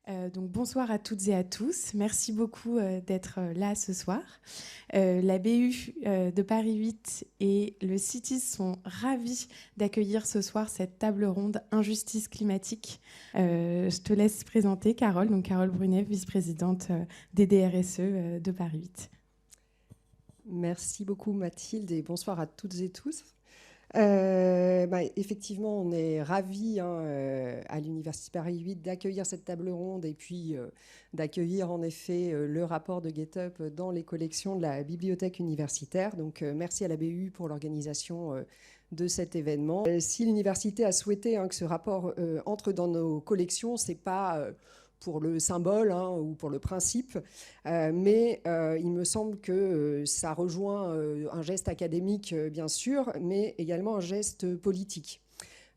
Donc bonsoir à toutes et à tous. Merci beaucoup d'être là ce soir. La BU de Paris 8 et le CITIS sont ravis d'accueillir ce soir cette table ronde Injustice climatique. Je te laisse présenter Carole, donc Carole Brunet, vice-présidente des DRSE de Paris 8. Merci beaucoup Mathilde et bonsoir à toutes et tous. Effectivement, on est ravis à l'Université Paris 8 d'accueillir cette table ronde et puis d'accueillir en effet le rapport de GetUp dans les collections de la bibliothèque universitaire. Donc merci à la BU pour l'organisation de cet événement. Si l'université a souhaité que ce rapport entre dans nos collections, c'est pas pour le symbole ou pour le principe, mais il me semble que ça rejoint un geste académique, bien sûr, mais également un geste politique.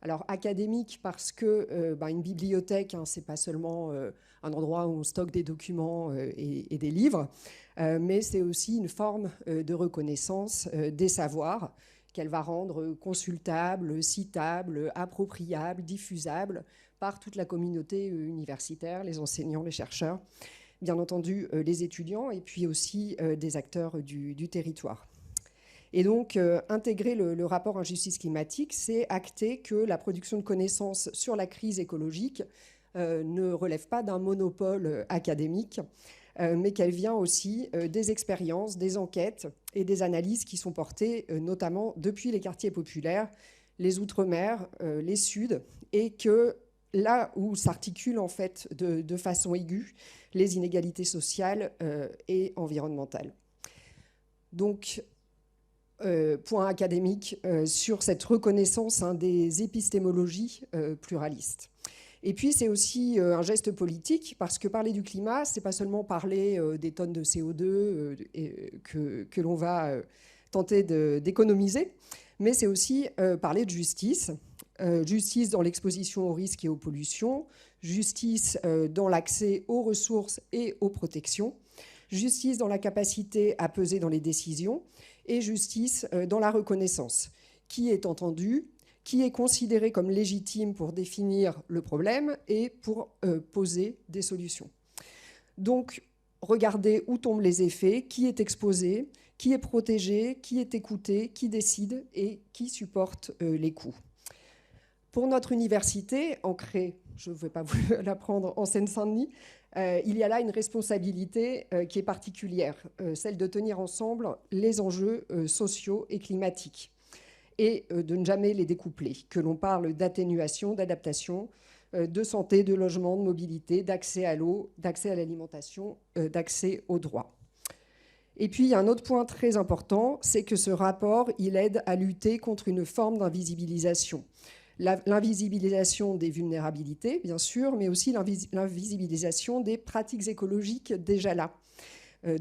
Alors académique parce que une bibliothèque, c'est pas seulement un endroit où on stocke des documents et des livres, mais c'est aussi une forme de reconnaissance des savoirs qu'elle va rendre consultables, citables, appropriables, diffusables par toute la communauté universitaire, les enseignants, les chercheurs, bien entendu les étudiants et puis aussi des acteurs du territoire. Et donc, intégrer le rapport Injustice climatique, c'est acter que la production de connaissances sur la crise écologique ne relève pas d'un monopole académique, mais qu'elle vient aussi des expériences, des enquêtes et des analyses qui sont portées notamment depuis les quartiers populaires, les Outre-mer, les Suds, et que là où s'articulent en fait de façon aiguë les inégalités sociales et environnementales. Donc, point académique sur cette reconnaissance des épistémologies pluralistes. Et puis, c'est aussi un geste politique, parce que parler du climat, ce n'est pas seulement parler des tonnes de CO2 que l'on va tenter d'économiser, mais c'est aussi parler de justice. Justice dans l'exposition aux risques et aux pollutions, justice dans l'accès aux ressources et aux protections, justice dans la capacité à peser dans les décisions, et justice dans la reconnaissance, qui est entendue, qui est considérée comme légitime pour définir le problème et pour poser des solutions. Donc, regardez où tombent les effets, qui est exposé, qui est protégé, qui est écouté, qui décide et qui supporte les coûts. Pour notre université, ancrée, je ne vais pas vous l'apprendre, en Seine-Saint-Denis, il y a là une responsabilité qui est particulière, celle de tenir ensemble les enjeux sociaux et climatiques et de ne jamais les découpler, que l'on parle d'atténuation, d'adaptation, de santé, de logement, de mobilité, d'accès à l'eau, d'accès à l'alimentation, d'accès aux droits. Et puis, il y a un autre point très important, c'est que ce rapport, il aide à lutter contre une forme d'invisibilisation. L'invisibilisation des vulnérabilités, bien sûr, mais aussi l'invisibilisation des pratiques écologiques déjà là,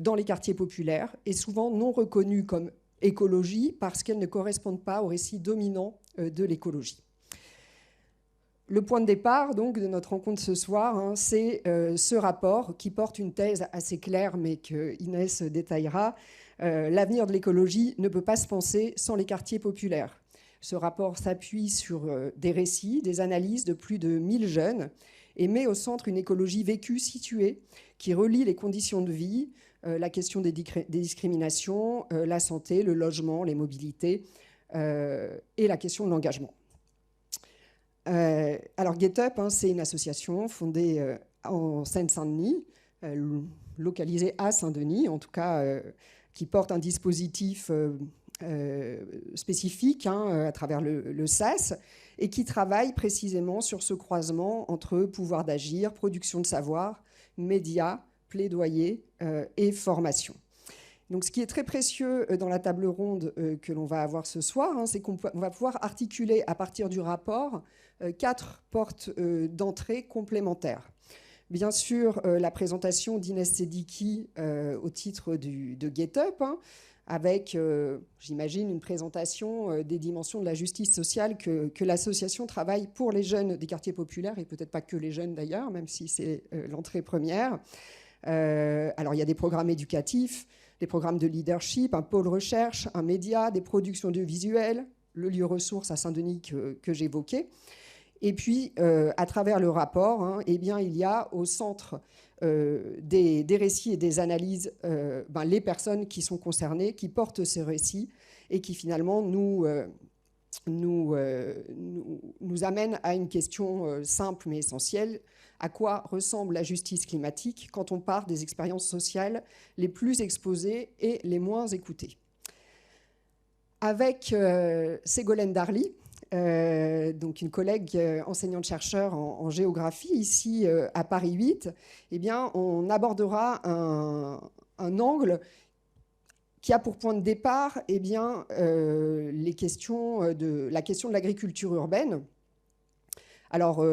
dans les quartiers populaires, et souvent non reconnues comme écologie parce qu'elles ne correspondent pas au récit dominant de l'écologie. Le point de départ donc, de notre rencontre ce soir, c'est ce rapport qui porte une thèse assez claire, mais que Inès détaillera. L'avenir de l'écologie ne peut pas se penser sans les quartiers populaires. Ce rapport s'appuie sur des récits, des analyses de plus de 1000 jeunes et met au centre une écologie vécue, située, qui relie les conditions de vie, la question des discriminations, la santé, le logement, les mobilités et la question de l'engagement. Alors GetUp, c'est une association fondée en Seine-Saint-Denis, localisée à Saint-Denis, en tout cas qui porte un dispositif spécifique à travers le SAS et qui travaille précisément sur ce croisement entre pouvoir d'agir, production de savoir, médias, plaidoyer et formation. Donc, ce qui est très précieux dans la table ronde que l'on va avoir ce soir, c'est qu'on va pouvoir articuler à partir du rapport 4 portes d'entrée complémentaires. Bien sûr, la présentation d'Inès Sediki au titre de GetUp, avec, j'imagine, une présentation des dimensions de la justice sociale que l'association travaille pour les jeunes des quartiers populaires, et peut-être pas que les jeunes d'ailleurs, même si c'est l'entrée première. Alors, il y a des programmes éducatifs, des programmes de leadership, un pôle recherche, un média, des productions audiovisuelles, le lieu ressources à Saint-Denis que j'évoquais. Et puis, à travers le rapport, hein, eh bien, il y a au centre des récits et des analyses les personnes qui sont concernées, qui portent ces récits et qui finalement nous amènent à une question simple mais essentielle. À quoi ressemble la justice climatique quand on part des expériences sociales les plus exposées et les moins écoutées? Avec Ségolène Darly, donc une collègue enseignante-chercheur en géographie ici à Paris 8, eh bien, on abordera un angle qui a pour point de départ la question de l'agriculture urbaine. Alors,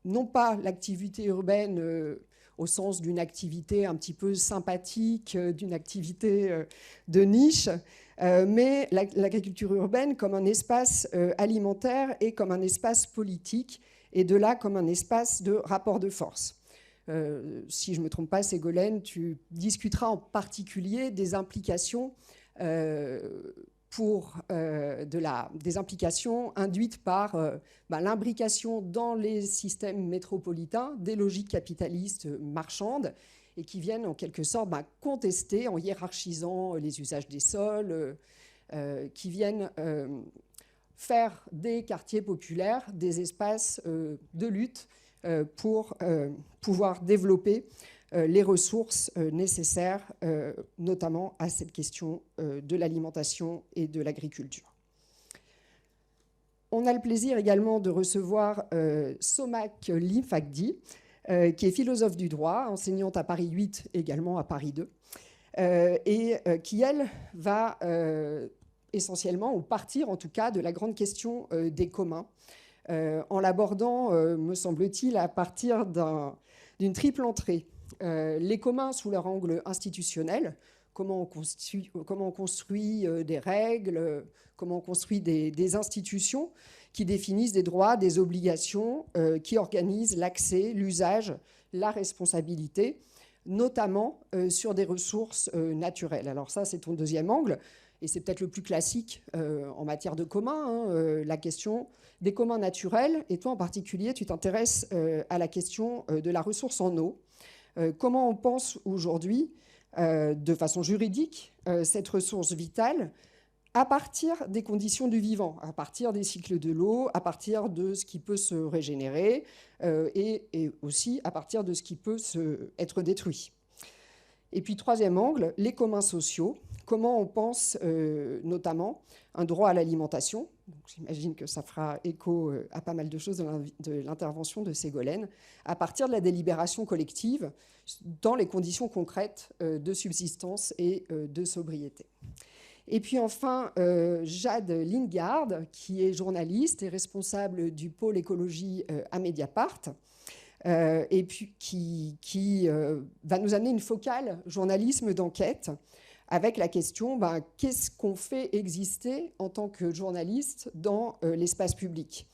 non pas l'activité urbaine au sens d'une activité un petit peu sympathique, d'une activité de niche, mais l'agriculture urbaine comme un espace alimentaire et comme un espace politique, et de là comme un espace de rapport de force. Si je ne me trompe pas, Ségolène, tu discuteras en particulier des implications des implications induites par l'imbrication dans les systèmes métropolitains des logiques capitalistes marchandes et qui viennent en quelque sorte contester en hiérarchisant les usages des sols, qui viennent faire des quartiers populaires des espaces de lutte pour pouvoir développer les ressources nécessaires, notamment à cette question de l'alimentation et de l'agriculture. On a le plaisir également de recevoir Somak Limfakdi, qui est philosophe du droit, enseignante à Paris 8, également à Paris 2, et qui, elle, va essentiellement, ou partir en tout cas, de la grande question des communs, en l'abordant, me semble-t-il, à partir d'une triple entrée. Les communs sous leur angle institutionnel, comment on construit des règles, comment on construit des institutions qui définissent des droits, des obligations, qui organisent l'accès, l'usage, la responsabilité, notamment sur des ressources naturelles. Alors ça, c'est ton deuxième angle, et c'est peut-être le plus classique en matière de communs, la question des communs naturels. Et toi, en particulier, tu t'intéresses à la question de la ressource en eau. Comment on pense aujourd'hui, de façon juridique, cette ressource vitale à partir des conditions du vivant, à partir des cycles de l'eau, à partir de ce qui peut se régénérer et aussi à partir de ce qui peut être détruit. Et puis, troisième angle, les communs sociaux. Comment on pense notamment un droit à l'alimentation. J'imagine que ça fera écho à pas mal de choses de l'intervention de Ségolène, à partir de la délibération collective dans les conditions concrètes de subsistance et de sobriété. Et puis enfin, Jade Lingard, qui est journaliste et responsable du pôle écologie à Mediapart, et puis qui va nous amener une focale journalisme d'enquête avec la question qu'est-ce qu'on fait exister en tant que journaliste dans l'espace public.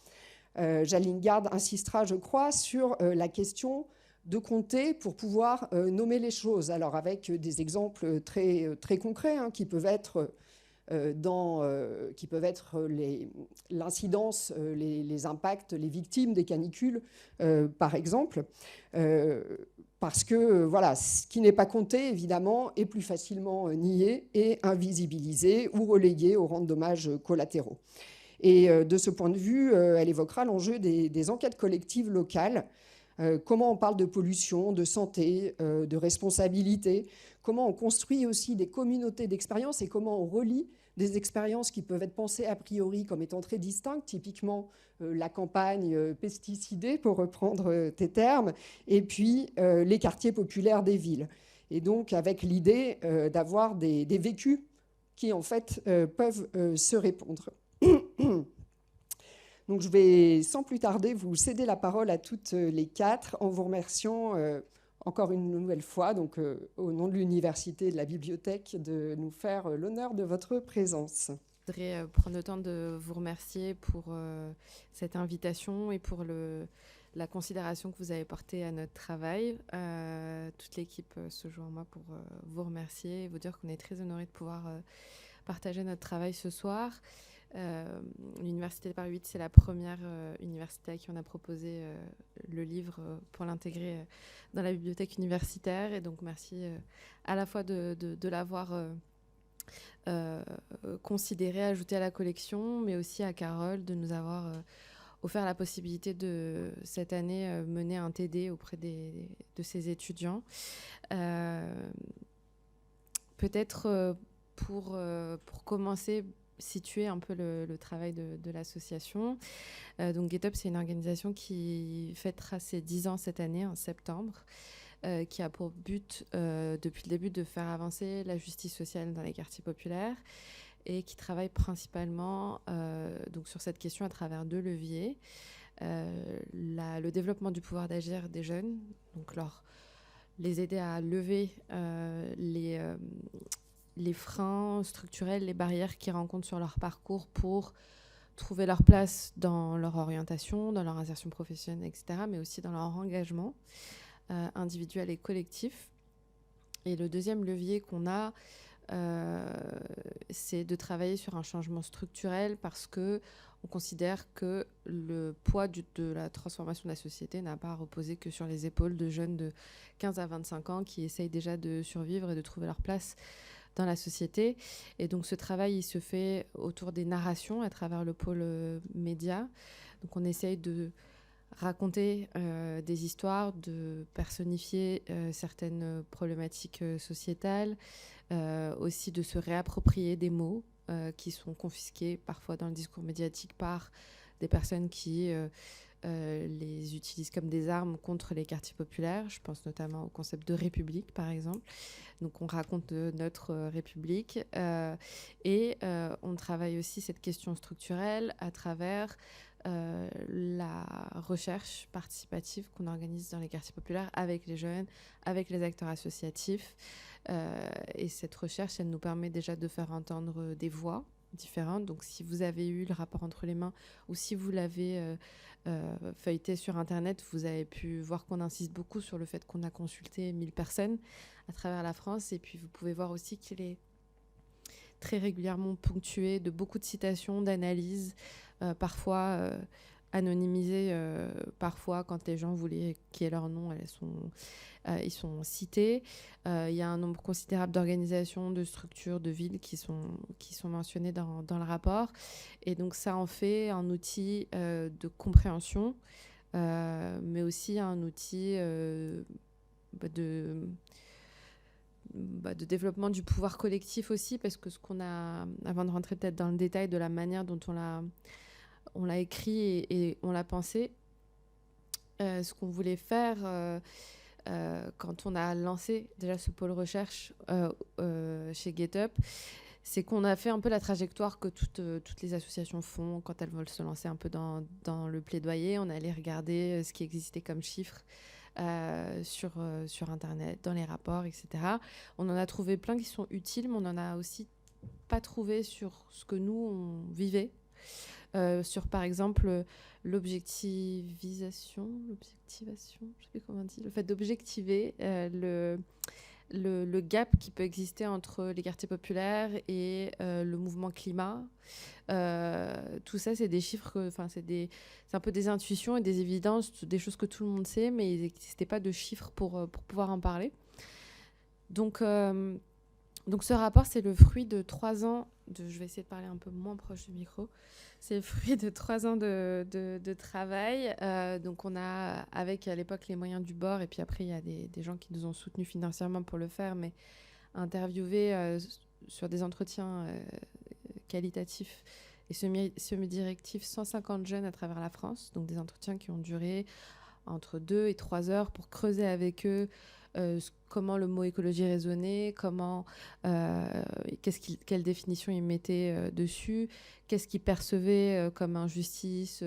Jade Lingard insistera, je crois, sur la question de compter pour pouvoir nommer les choses. Alors avec des exemples très, très concrets qui peuvent être l'incidence, les impacts, les victimes des canicules, par exemple, parce que voilà, ce qui n'est pas compté, évidemment, est plus facilement nié et invisibilisé ou relégué au rang de dommages collatéraux. Et de ce point de vue, elle évoquera l'enjeu des enquêtes collectives locales. Comment on parle de pollution, de santé, de responsabilité, comment on construit aussi des communautés d'expériences et comment on relie des expériences qui peuvent être pensées a priori comme étant très distinctes, typiquement la campagne pesticidée, pour reprendre tes termes, et puis les quartiers populaires des villes. Et donc avec l'idée d'avoir des vécus qui en fait peuvent se répondre. Donc je vais sans plus tarder vous céder la parole à toutes les quatre en vous remerciant encore une nouvelle fois, donc au nom de l'Université et de la Bibliothèque, de nous faire l'honneur de votre présence. Je voudrais prendre le temps de vous remercier pour cette invitation et pour la considération que vous avez portée à notre travail. Toute l'équipe se joint à moi pour vous remercier et vous dire qu'on est très honorés de pouvoir partager notre travail ce soir. L'Université de Paris 8, c'est la première université à qui on a proposé le livre pour l'intégrer dans la bibliothèque universitaire. Et donc, merci à la fois de l'avoir considéré, ajouté à la collection, mais aussi à Carole de nous avoir offert la possibilité de, cette année, mener un TD auprès de ses étudiants. Peut-être pour commencer, situer un peu le travail de l'association. Donc Get Up, c'est une organisation qui fêtera ses 10 ans cette année, en septembre, qui a pour but, depuis le début, de faire avancer la justice sociale dans les quartiers populaires et qui travaille principalement donc sur cette question à travers 2 leviers. Le développement du pouvoir d'agir des jeunes, donc les aider à lever les freins structurels, les barrières qu'ils rencontrent sur leur parcours pour trouver leur place dans leur orientation, dans leur insertion professionnelle, etc., mais aussi dans leur engagement individuel et collectif. Et le deuxième levier qu'on a, c'est de travailler sur un changement structurel parce que on considère que le poids de la transformation de la société n'a pas à reposer que sur les épaules de jeunes de 15 à 25 ans qui essayent déjà de survivre et de trouver leur place dans la société. Et donc ce travail, il se fait autour des narrations à travers le pôle média. Donc on essaye de raconter des histoires, de personnifier certaines problématiques sociétales, aussi de se réapproprier des mots qui sont confisqués parfois dans le discours médiatique par des personnes qui les utilisent comme des armes contre les quartiers populaires. Je pense notamment au concept de république, par exemple. Donc on raconte notre république et on travaille aussi cette question structurelle à travers la recherche participative qu'on organise dans les quartiers populaires avec les jeunes, avec les acteurs associatifs. Et cette recherche, elle nous permet déjà de faire entendre des voix différentes. Donc si vous avez eu le rapport entre les mains ou si vous l'avez feuilleté sur Internet, vous avez pu voir qu'on insiste beaucoup sur le fait qu'on a consulté 1000 personnes à travers la France. Et puis vous pouvez voir aussi qu'il est très régulièrement ponctué de beaucoup de citations, d'analyses, parfois anonymisées, parfois quand les gens voulaient qu'il y ait leur nom, ils sont cités. Il y a un nombre considérable d'organisations, de structures, de villes qui sont mentionnées dans le rapport. Et donc ça en fait un outil de compréhension, mais aussi un outil de développement du pouvoir collectif aussi, parce que ce qu'on a, avant de rentrer peut-être dans le détail de la manière dont on l'a écrit et on l'a pensé, ce qu'on voulait faire quand on a lancé déjà ce pôle recherche chez Get Up, c'est qu'on a fait un peu la trajectoire que toutes les associations font quand elles veulent se lancer un peu dans le plaidoyer. On allait regarder ce qui existait comme chiffres sur Internet, dans les rapports, etc. On en a trouvé plein qui sont utiles, mais on n'en a aussi pas trouvé sur ce que nous, on vivait. Sur, par exemple, l'objectivation, je ne sais plus comment on dit, le fait d'objectiver le gap qui peut exister entre les quartiers populaires et le mouvement climat. Tout ça, c'est des chiffres, c'est un peu des intuitions et des évidences, des choses que tout le monde sait, mais il n'existait pas de chiffres pour pouvoir en parler. Donc ce rapport, c'est le fruit de 3 ans je vais essayer de parler un peu moins proche du micro. C'est le fruit de 3 ans de travail. Donc on a, avec à l'époque les moyens du bord, et puis après il y a des gens qui nous ont soutenus financièrement pour le faire, mais interviewé sur des entretiens qualitatifs et semi-directifs 150 jeunes à travers la France. Donc des entretiens qui ont duré entre 2 et 3 heures pour creuser avec eux comment le mot écologie résonnait, quelle définition ils mettaient dessus, qu'est-ce qu'ils percevaient comme injustice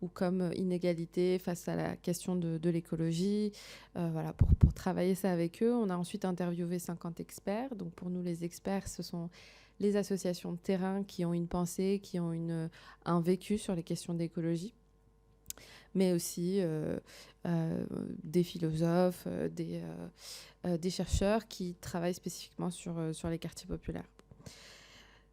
ou comme inégalité face à la question de l'écologie. Voilà, pour travailler ça avec eux. On a ensuite interviewé 50 experts. Donc pour nous, les experts, ce sont les associations de terrain qui ont une pensée, qui ont un vécu sur les questions d'écologie, mais aussi des philosophes, des chercheurs qui travaillent spécifiquement sur les quartiers populaires.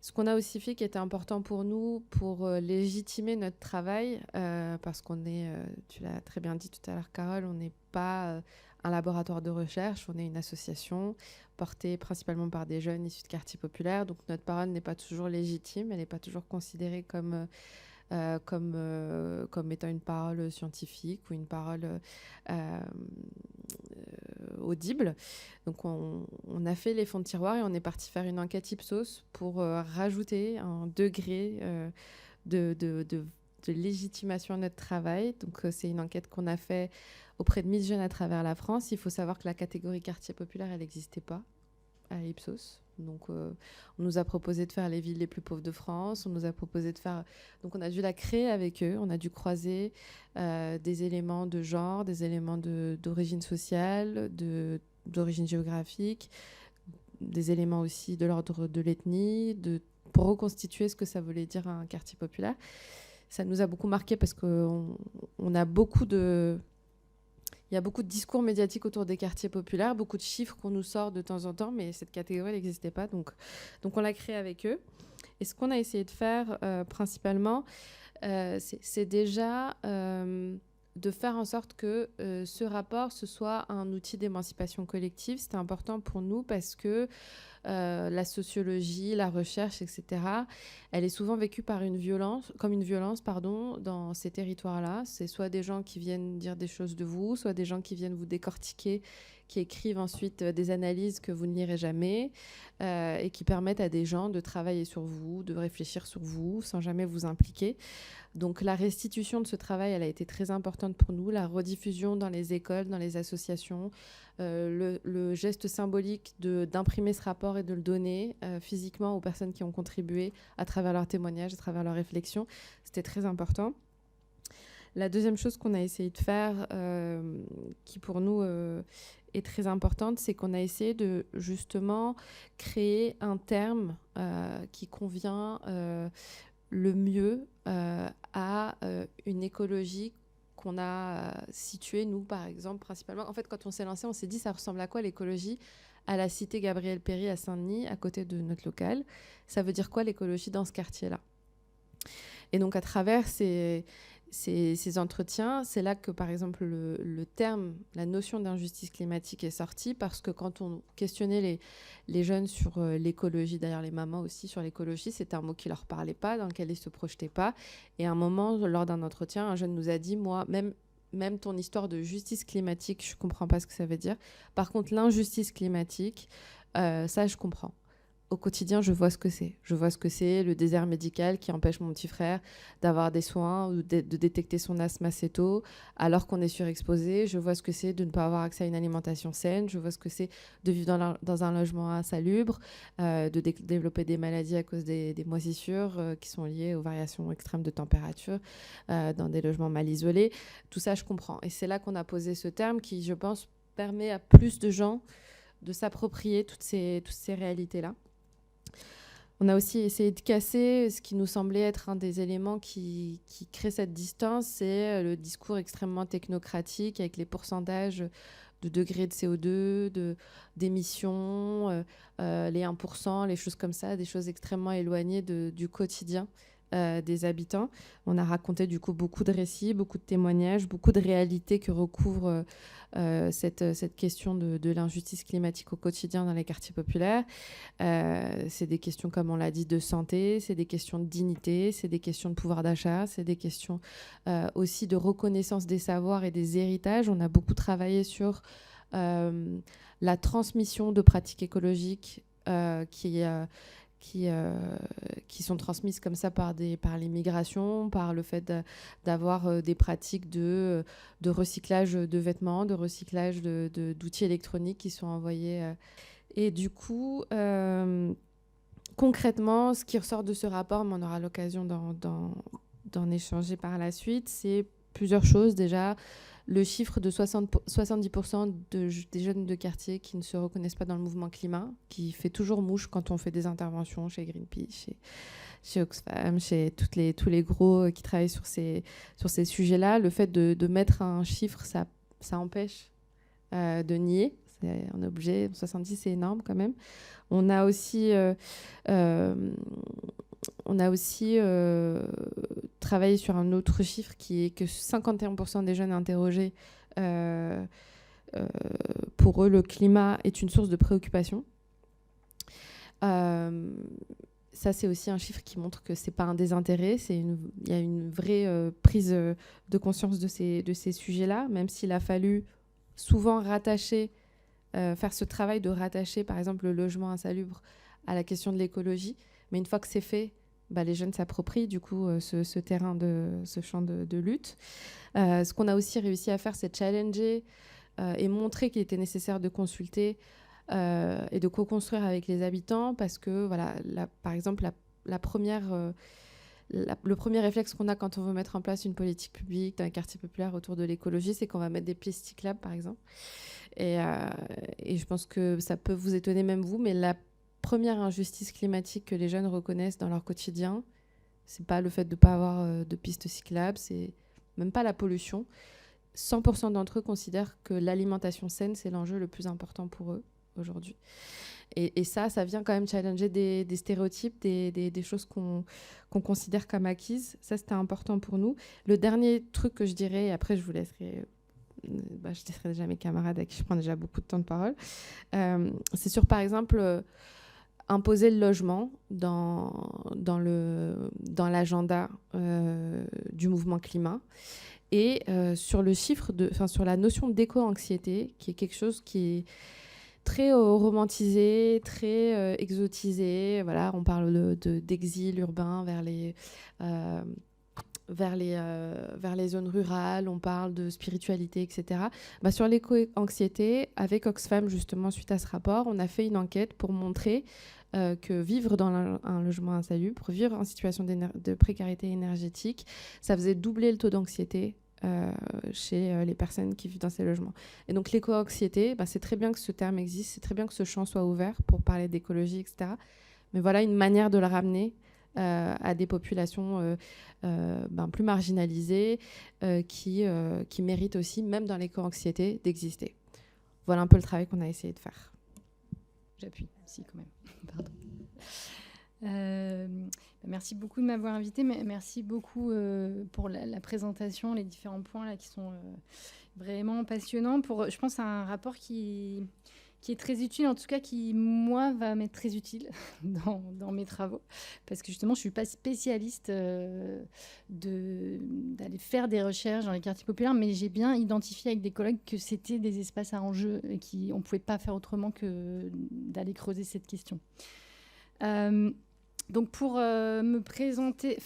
Ce qu'on a aussi fait qui était important pour nous, pour légitimer notre travail, parce qu'on est, tu l'as très bien dit tout à l'heure Carole, on n'est pas un laboratoire de recherche, on est une association portée principalement par des jeunes issus de quartiers populaires, donc notre parole n'est pas toujours légitime, elle n'est pas toujours considérée comme étant une parole scientifique ou une parole audible. Donc on a fait les fonds de tiroir et on est parti faire une enquête Ipsos pour rajouter un degré de légitimation à notre travail. Donc c'est une enquête qu'on a fait auprès de 1000 jeunes à travers la France. Il faut savoir que la catégorie quartier populaire, elle n'existait pas à Ipsos. Donc, on nous a proposé de faire les villes les plus pauvres de France. On nous a proposé de faire... Donc, on a dû la créer avec eux. On a dû croiser des éléments de genre, des éléments d'origine sociale, d'origine géographique, des éléments aussi de l'ordre de l'ethnie, pour reconstituer ce que ça voulait dire un quartier populaire. Ça nous a beaucoup marqué parce qu'on a beaucoup de... Il y a beaucoup de discours médiatiques autour des quartiers populaires, beaucoup de chiffres qu'on nous sort de temps en temps, mais cette catégorie n'existait pas, donc on l'a créée avec eux. Et ce qu'on a essayé de faire principalement, c'est déjà de faire en sorte que ce rapport, ce soit un outil d'émancipation collective. C'était important pour nous parce que la sociologie, la recherche, etc., elle est souvent vécue comme une violence, dans ces territoires-là. C'est soit des gens qui viennent dire des choses de vous, soit des gens qui viennent vous décortiquer, qui écrivent ensuite des analyses que vous ne lirez jamais et qui permettent à des gens de travailler sur vous, de réfléchir sur vous, sans jamais vous impliquer. Donc la restitution de ce travail, elle a été très importante pour nous, la rediffusion dans les écoles, dans les associations, le geste symbolique d'imprimer ce rapport et de le donner physiquement aux personnes qui ont contribué à travers leurs témoignages, à travers leurs réflexions, c'était très important. La deuxième chose qu'on a essayé de faire, qui pour nous est très importante, c'est qu'on a essayé de justement créer un terme qui convient le mieux à une écologie qu'on a située, nous, par exemple, principalement. En fait, quand on s'est lancé, on s'est dit, ça ressemble à quoi l'écologie à la cité Gabriel Péri à Saint-Denis, à côté de notre local? Ça veut dire quoi l'écologie dans ce quartier-là? Et donc, à travers ces entretiens, c'est là que, par exemple, le terme, la notion d'injustice climatique est sortie, parce que quand on questionnait les jeunes sur l'écologie, d'ailleurs les mamans aussi sur l'écologie, c'était un mot qui ne leur parlait pas, dans lequel ils ne se projetaient pas. Et à un moment, lors d'un entretien, un jeune nous a dit, moi, même ton histoire de justice climatique, je ne comprends pas ce que ça veut dire. Par contre, l'injustice climatique, ça, je comprends. Au quotidien, je vois ce que c'est. Je vois ce que c'est le désert médical qui empêche mon petit frère d'avoir des soins ou de détecter son asthme assez tôt alors qu'on est surexposé. Je vois ce que c'est de ne pas avoir accès à une alimentation saine. Je vois ce que c'est de vivre dans un logement insalubre, de développer des maladies à cause des moisissures qui sont liées aux variations extrêmes de température dans des logements mal isolés. Tout ça, je comprends. Et c'est là qu'on a posé ce terme qui, je pense, permet à plus de gens de s'approprier toutes ces réalités-là. On a aussi essayé de casser ce qui nous semblait être un des éléments qui crée cette distance, c'est le discours extrêmement technocratique avec les pourcentages de degrés de CO2, d'émissions, les 1%, les choses comme ça, des choses extrêmement éloignées du quotidien des habitants. On a raconté du coup beaucoup de récits, beaucoup de témoignages, beaucoup de réalités que recouvre cette question de l'injustice climatique au quotidien dans les quartiers populaires. C'est des questions, comme on l'a dit, de santé, c'est des questions de dignité, c'est des questions de pouvoir d'achat, c'est des questions aussi de reconnaissance des savoirs et des héritages. On a beaucoup travaillé sur la transmission de pratiques écologiques qui sont transmises comme ça par l'immigration, par le fait d'avoir des pratiques de recyclage de vêtements, de recyclage d'outils électroniques qui sont envoyés. Et du coup, concrètement, ce qui ressort de ce rapport, mais on aura l'occasion d'en échanger par la suite, c'est plusieurs choses. Déjà, le chiffre de 70% des jeunes de quartier qui ne se reconnaissent pas dans le mouvement climat, qui fait toujours mouche quand on fait des interventions chez Greenpeace, chez Oxfam, chez tous les gros qui travaillent sur ces sujets-là. Le fait de mettre un chiffre, ça empêche de nier, On est obligé, 70 c'est énorme quand même. On a aussi travaillé sur un autre chiffre qui est que 51% des jeunes interrogés, pour eux, le climat est une source de préoccupation. Ça, c'est aussi un chiffre qui montre que ce n'est pas un désintérêt, il y a une vraie prise de conscience de ces sujets-là, même s'il a fallu souvent faire ce travail de rattacher, par exemple, le logement insalubre à la question de l'écologie. Mais une fois que c'est fait, les jeunes s'approprient du coup ce terrain, ce champ de lutte. Ce qu'on a aussi réussi à faire, c'est challenger et montrer qu'il était nécessaire de consulter et de co-construire avec les habitants, parce que, voilà, par exemple, le premier réflexe qu'on a quand on veut mettre en place une politique publique d'un quartier populaire autour de l'écologie, c'est qu'on va mettre des pistes cyclables, par exemple. Et je pense que ça peut vous étonner, même vous, mais la première injustice climatique que les jeunes reconnaissent dans leur quotidien, c'est pas le fait de ne pas avoir de pistes cyclables, c'est même pas la pollution. 100% d'entre eux considèrent que l'alimentation saine, c'est l'enjeu le plus important pour eux aujourd'hui. Et ça vient quand même challenger des stéréotypes, des choses qu'on considère comme acquises. Ça, c'était important pour nous. Le dernier truc que je dirais, et après je vous laisserai... je laisserai déjà mes camarades à qui je prends déjà beaucoup de temps de parole. C'est sur, par exemple, imposer le logement dans l'agenda du mouvement climat. Et sur le chiffre, sur la notion d'éco-anxiété, qui est quelque chose qui est très romantisé, très exotisé. Voilà, on parle d'exil urbain vers les zones rurales, on parle de spiritualité, etc. Sur l'éco-anxiété, avec Oxfam, justement, suite à ce rapport, on a fait une enquête pour montrer que vivre dans un logement insalubre, vivre en situation de précarité énergétique, ça faisait doubler le taux d'anxiété chez les personnes qui vivent dans ces logements. Et donc l'éco-anxiété, c'est très bien que ce terme existe, c'est très bien que ce champ soit ouvert pour parler d'écologie, etc. Mais voilà une manière de le ramener à des populations plus marginalisées qui méritent aussi, même dans l'éco-anxiété, d'exister. Voilà un peu le travail qu'on a essayé de faire. J'appuie, si, quand même. Pardon. Merci beaucoup de m'avoir invitée. Merci beaucoup pour la présentation, les différents points là, qui sont vraiment passionnants. Je pense à un rapport qui est très utile, en tout cas qui, moi, va m'être très utile dans mes travaux. Parce que justement, je ne suis pas spécialiste d'aller faire des recherches dans les quartiers populaires, mais j'ai bien identifié avec des collègues que c'était des espaces à enjeu et qu'on ne pouvait pas faire autrement que d'aller creuser cette question. Donc pour me présenter,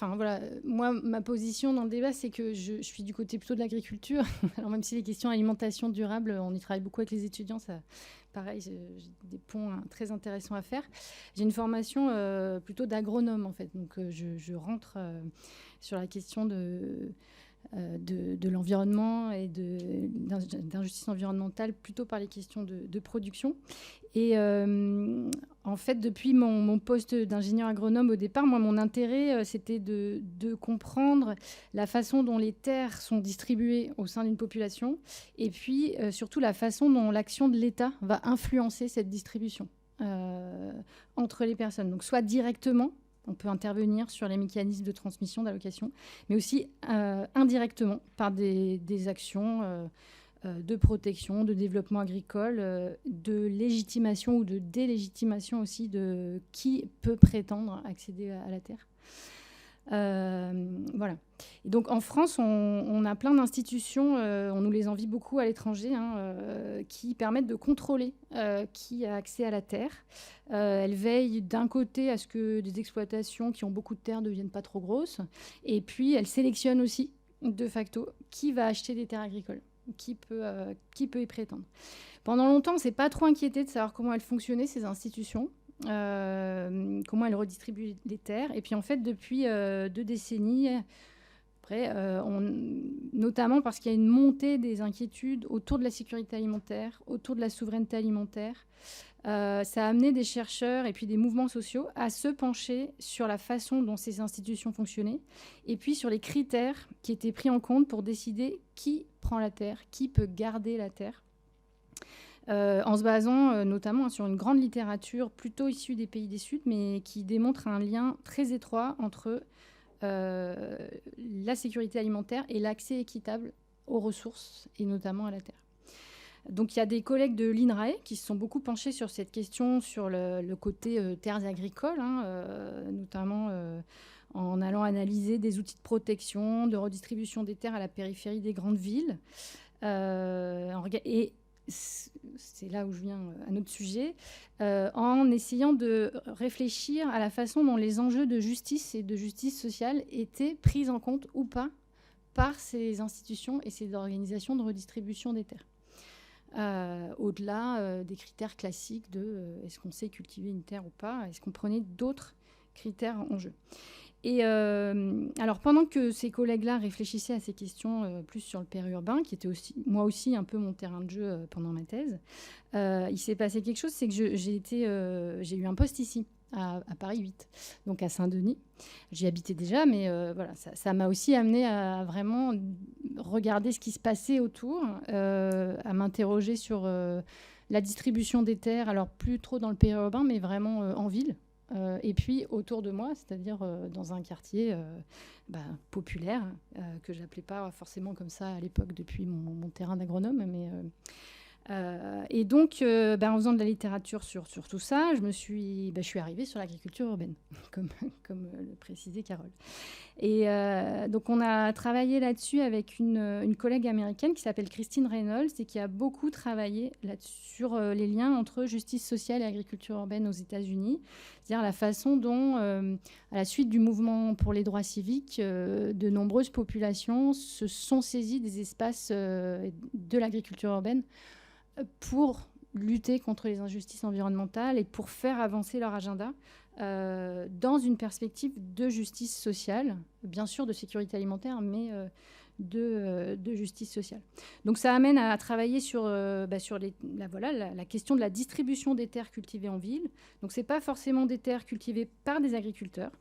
moi ma position dans le débat, c'est que je suis du côté plutôt de l'agriculture. Alors même si les questions d'alimentation durable, on y travaille beaucoup avec les étudiants, ça, pareil, j'ai des ponts très intéressants à faire. J'ai une formation plutôt d'agronome en fait, donc je rentre sur la question de l'environnement et d'injustice environnementale plutôt par les questions de production. Et en fait, depuis mon poste d'ingénieur agronome au départ, moi, mon intérêt, c'était de comprendre la façon dont les terres sont distribuées au sein d'une population et puis surtout la façon dont l'action de l'État va influencer cette distribution entre les personnes. Donc soit directement, on peut intervenir sur les mécanismes de transmission d'allocation, mais aussi indirectement par des actions de protection, de développement agricole, de légitimation ou de délégitimation aussi de qui peut prétendre accéder à la terre. Voilà. Et donc en France, on a plein d'institutions, on nous les envie beaucoup à l'étranger, qui permettent de contrôler qui a accès à la terre. Elles veillent d'un côté à ce que des exploitations qui ont beaucoup de terre ne deviennent pas trop grosses, et puis elles sélectionnent aussi de facto qui va acheter des terres agricoles, qui peut y prétendre. Pendant longtemps, on ne s'est pas trop inquiété de savoir comment elles fonctionnaient, ces institutions. Comment elle redistribue les terres. Et puis en fait, depuis 2 décennies, après, notamment parce qu'il y a une montée des inquiétudes autour de la sécurité alimentaire, autour de la souveraineté alimentaire, ça a amené des chercheurs et puis des mouvements sociaux à se pencher sur la façon dont ces institutions fonctionnaient et puis sur les critères qui étaient pris en compte pour décider qui prend la terre, qui peut garder la terre. en se basant notamment sur une grande littérature plutôt issue des pays du Sud, mais qui démontre un lien très étroit entre la sécurité alimentaire et l'accès équitable aux ressources, et notamment à la terre. Donc il y a des collègues de l'INRAE qui se sont beaucoup penchés sur cette question, sur le côté terres agricoles, notamment en allant analyser des outils de protection, de redistribution des terres à la périphérie des grandes villes. Et c'est là où je viens à notre sujet, en essayant de réfléchir à la façon dont les enjeux de justice et de justice sociale étaient pris en compte ou pas par ces institutions et ces organisations de redistribution des terres. Au-delà des critères classiques de est-ce qu'on sait cultiver une terre ou pas, est-ce qu'on prenait d'autres critères en jeu. Et alors, pendant que ces collègues-là réfléchissaient à ces questions plus sur le périurbain, qui était aussi, moi aussi un peu mon terrain de jeu pendant ma thèse, il s'est passé quelque chose, c'est que j'ai eu un poste ici, à Paris 8, donc à Saint-Denis. J'y habitais déjà, mais voilà, ça m'a aussi amené à vraiment regarder ce qui se passait autour, à m'interroger sur la distribution des terres, alors plus trop dans le périurbain, mais vraiment en ville. Et puis autour de moi, c'est-à-dire dans un quartier populaire, que je n'appelais pas forcément comme ça à l'époque depuis mon terrain d'agronome. Et donc, en faisant de la littérature sur tout ça, je suis arrivée sur l'agriculture urbaine, comme le précisait Carole. Et donc, on a travaillé là-dessus avec une collègue américaine qui s'appelle Christine Reynolds et qui a beaucoup travaillé sur les liens entre justice sociale et agriculture urbaine aux États-Unis. C'est-à-dire la façon dont, à la suite du mouvement pour les droits civiques, de nombreuses populations se sont saisies des espaces de l'agriculture urbaine pour lutter contre les injustices environnementales et pour faire avancer leur agenda dans une perspective de justice sociale, bien sûr de sécurité alimentaire, mais de justice sociale. Donc ça amène à travailler sur la question de la distribution des terres cultivées en ville. Donc ce n'est pas forcément des terres cultivées par des agriculteurs,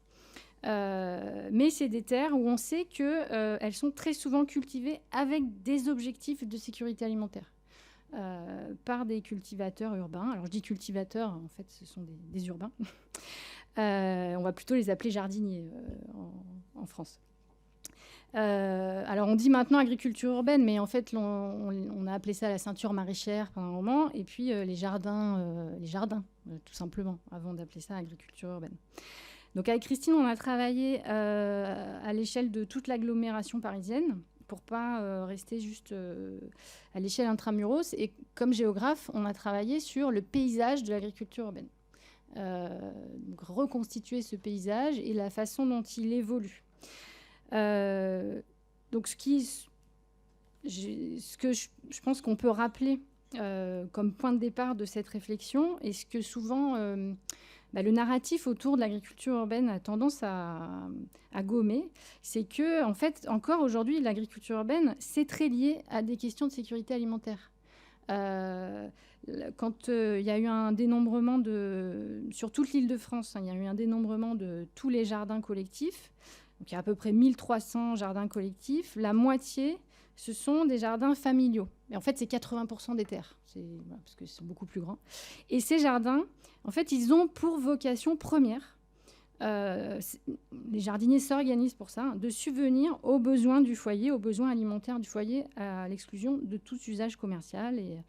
mais c'est des terres où on sait qu'elles sont très souvent cultivées avec des objectifs de sécurité alimentaire. Par des cultivateurs urbains. Alors je dis cultivateurs, en fait ce sont des urbains. On va plutôt les appeler jardiniers en France. Alors on dit maintenant agriculture urbaine, mais en fait on a appelé ça la ceinture maraîchère pendant un moment, et puis les jardins, tout simplement, avant d'appeler ça agriculture urbaine. Donc avec Christine, on a travaillé à l'échelle de toute l'agglomération parisienne, pour ne pas rester juste à l'échelle intramuros. Et comme géographe, on a travaillé sur le paysage de l'agriculture urbaine. Donc reconstituer ce paysage et la façon dont il évolue. Donc ce que je pense qu'on peut rappeler comme point de départ de cette réflexion, et ce que souvent le narratif autour de l'agriculture urbaine a tendance à gommer, c'est que, en fait, encore aujourd'hui, l'agriculture urbaine, c'est très lié à des questions de sécurité alimentaire. Quand il y a eu un dénombrement sur toute l'Île-de-France, il y a eu un dénombrement de tous les jardins collectifs. Donc, il y a à peu près 1300 jardins collectifs. La moitié, ce sont des jardins familiaux. Mais en fait, c'est 80% des terres, parce qu'ils sont beaucoup plus grands. Et ces jardins, en fait, ils ont pour vocation première, les jardiniers s'organisent pour ça, de subvenir aux besoins du foyer, aux besoins alimentaires du foyer, à l'exclusion de tout usage commercial. Et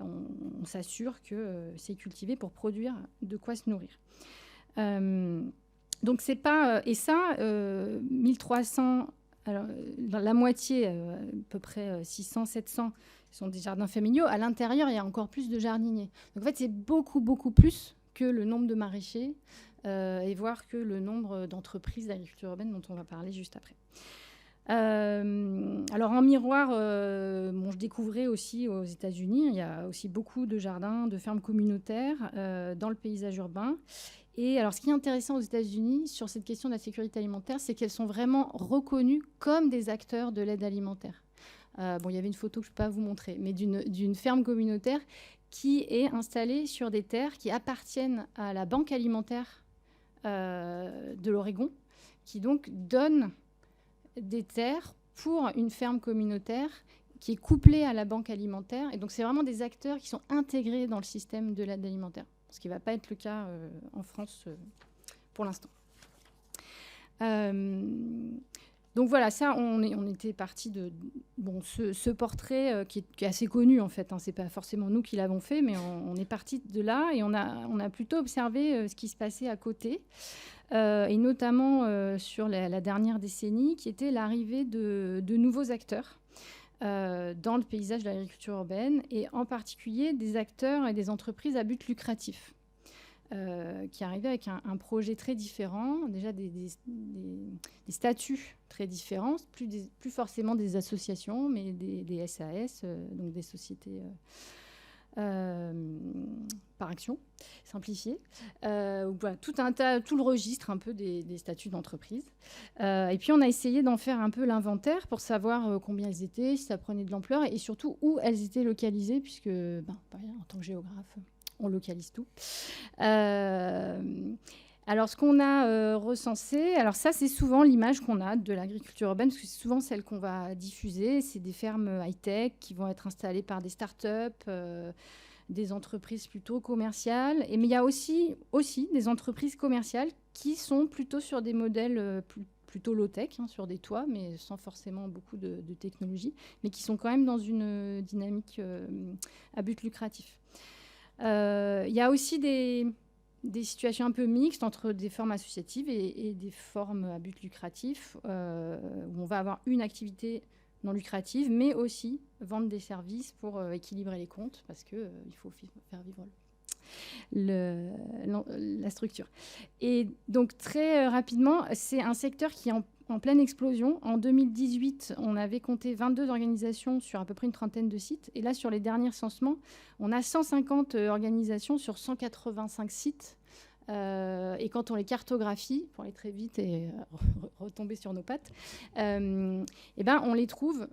on s'assure que c'est cultivé pour produire de quoi se nourrir. Donc, c'est pas... Et ça, 1300... Alors, la moitié, à peu près 600, 700, sont des jardins familiaux. À l'intérieur, il y a encore plus de jardiniers. Donc, en fait, c'est beaucoup, beaucoup plus que le nombre de maraîchers et voire que le nombre d'entreprises d'agriculture urbaine dont on va parler juste après. Alors, en miroir, je découvrais aussi aux États-Unis, il y a aussi beaucoup de jardins, de fermes communautaires dans le paysage urbain. Et alors, ce qui est intéressant aux États-Unis sur cette question de la sécurité alimentaire, c'est qu'elles sont vraiment reconnues comme des acteurs de l'aide alimentaire. Il y avait une photo que je ne peux pas vous montrer, mais d'une ferme communautaire qui est installée sur des terres qui appartiennent à la Banque alimentaire de l'Oregon, qui donc donne des terres pour une ferme communautaire qui est couplé à la banque alimentaire. Et donc, c'est vraiment des acteurs qui sont intégrés dans le système de l'aide alimentaire, ce qui ne va pas être le cas en France pour l'instant. Donc voilà, ça, on était parti de ce portrait qui est assez connu en fait. Ce n'est pas forcément nous qui l'avons fait, mais on est parti de là et on a plutôt observé ce qui se passait à côté, et notamment sur la dernière décennie, qui était l'arrivée de nouveaux acteurs dans le paysage de l'agriculture urbaine, et en particulier des acteurs et des entreprises à but lucratif. Qui arrivaient avec un projet très différent, déjà des statuts très différents, plus forcément des associations, mais des SAS, donc des sociétés par action, simplifiées. Voilà, tout le registre un peu des statuts d'entreprise. Et puis on a essayé d'en faire un peu l'inventaire pour savoir combien elles étaient, si ça prenait de l'ampleur, et surtout où elles étaient localisées, puisque en tant que géographe, on localise tout. Alors, ce qu'on a recensé, alors ça, c'est souvent l'image qu'on a de l'agriculture urbaine, parce que c'est souvent celle qu'on va diffuser. C'est des fermes high-tech qui vont être installées par des start-up, des entreprises plutôt commerciales. Mais il y a aussi des entreprises commerciales qui sont plutôt sur des modèles plutôt low-tech, sur des toits, mais sans forcément beaucoup de technologie, mais qui sont quand même dans une dynamique à but lucratif. Il y a aussi des situations un peu mixtes entre des formes associatives et des formes à but lucratif, où on va avoir une activité non lucrative, mais aussi vendre des services pour équilibrer les comptes, parce qu'il faut faire vivre la structure. Et donc, très rapidement, c'est un secteur qui est en pleine explosion. En 2018, on avait compté 22 organisations sur à peu près une trentaine de sites. Et là, sur les derniers recensements, on a 150 organisations sur 185 sites. Et quand on les cartographie, pour aller très vite et retomber sur nos pattes, on les trouve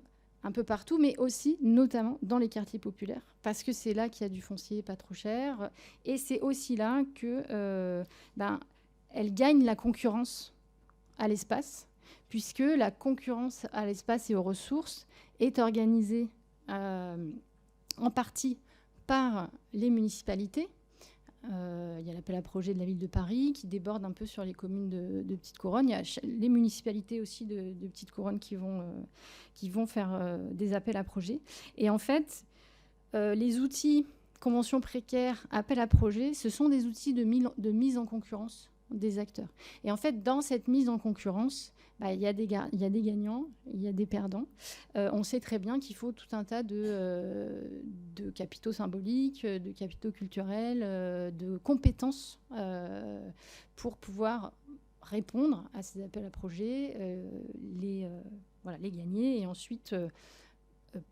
un peu partout, mais aussi notamment dans les quartiers populaires, parce que c'est là qu'il y a du foncier pas trop cher. Et c'est aussi là qu'elles gagnent la concurrence à l'espace, puisque la concurrence à l'espace et aux ressources est organisée en partie par les municipalités. Il y a l'appel à projet de la ville de Paris qui déborde un peu sur les communes de Petite Couronne. Il y a les municipalités aussi de Petite Couronne qui vont faire des appels à projet. Et en fait, les outils conventions précaires, appel à projet, ce sont des outils de mise en concurrence des acteurs. Et en fait, dans cette mise en concurrence, il y a des gagnants, il y a des perdants. On sait très bien qu'il faut tout un tas de capitaux symboliques, de capitaux culturels, de compétences pour pouvoir répondre à ces appels à projets, les gagner et ensuite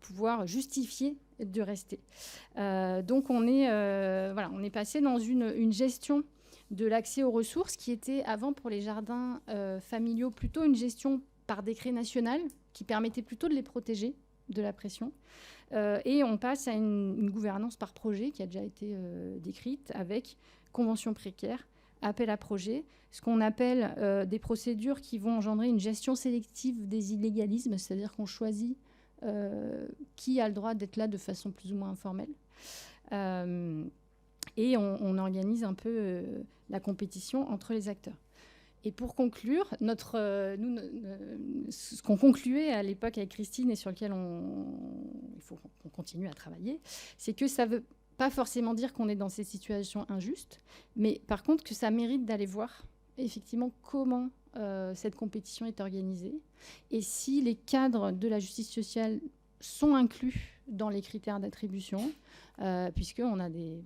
pouvoir justifier de rester. Donc on est passé dans une gestion de l'accès aux ressources qui était avant pour les jardins familiaux plutôt une gestion par décret national qui permettait plutôt de les protéger de la pression. Et on passe à une gouvernance par projet qui a déjà été décrite avec convention précaire, appel à projet, ce qu'on appelle des procédures qui vont engendrer une gestion sélective des illégalismes, c'est-à-dire qu'on choisit qui a le droit d'être là de façon plus ou moins informelle. Et on organise un peu la compétition entre les acteurs. Et pour conclure, ce qu'on concluait à l'époque avec Christine et sur lequel il faut qu'on continue à travailler, c'est que ça ne veut pas forcément dire qu'on est dans ces situations injustes, mais par contre que ça mérite d'aller voir effectivement comment cette compétition est organisée et si les cadres de la justice sociale sont inclus dans les critères d'attribution, puisqu'on a de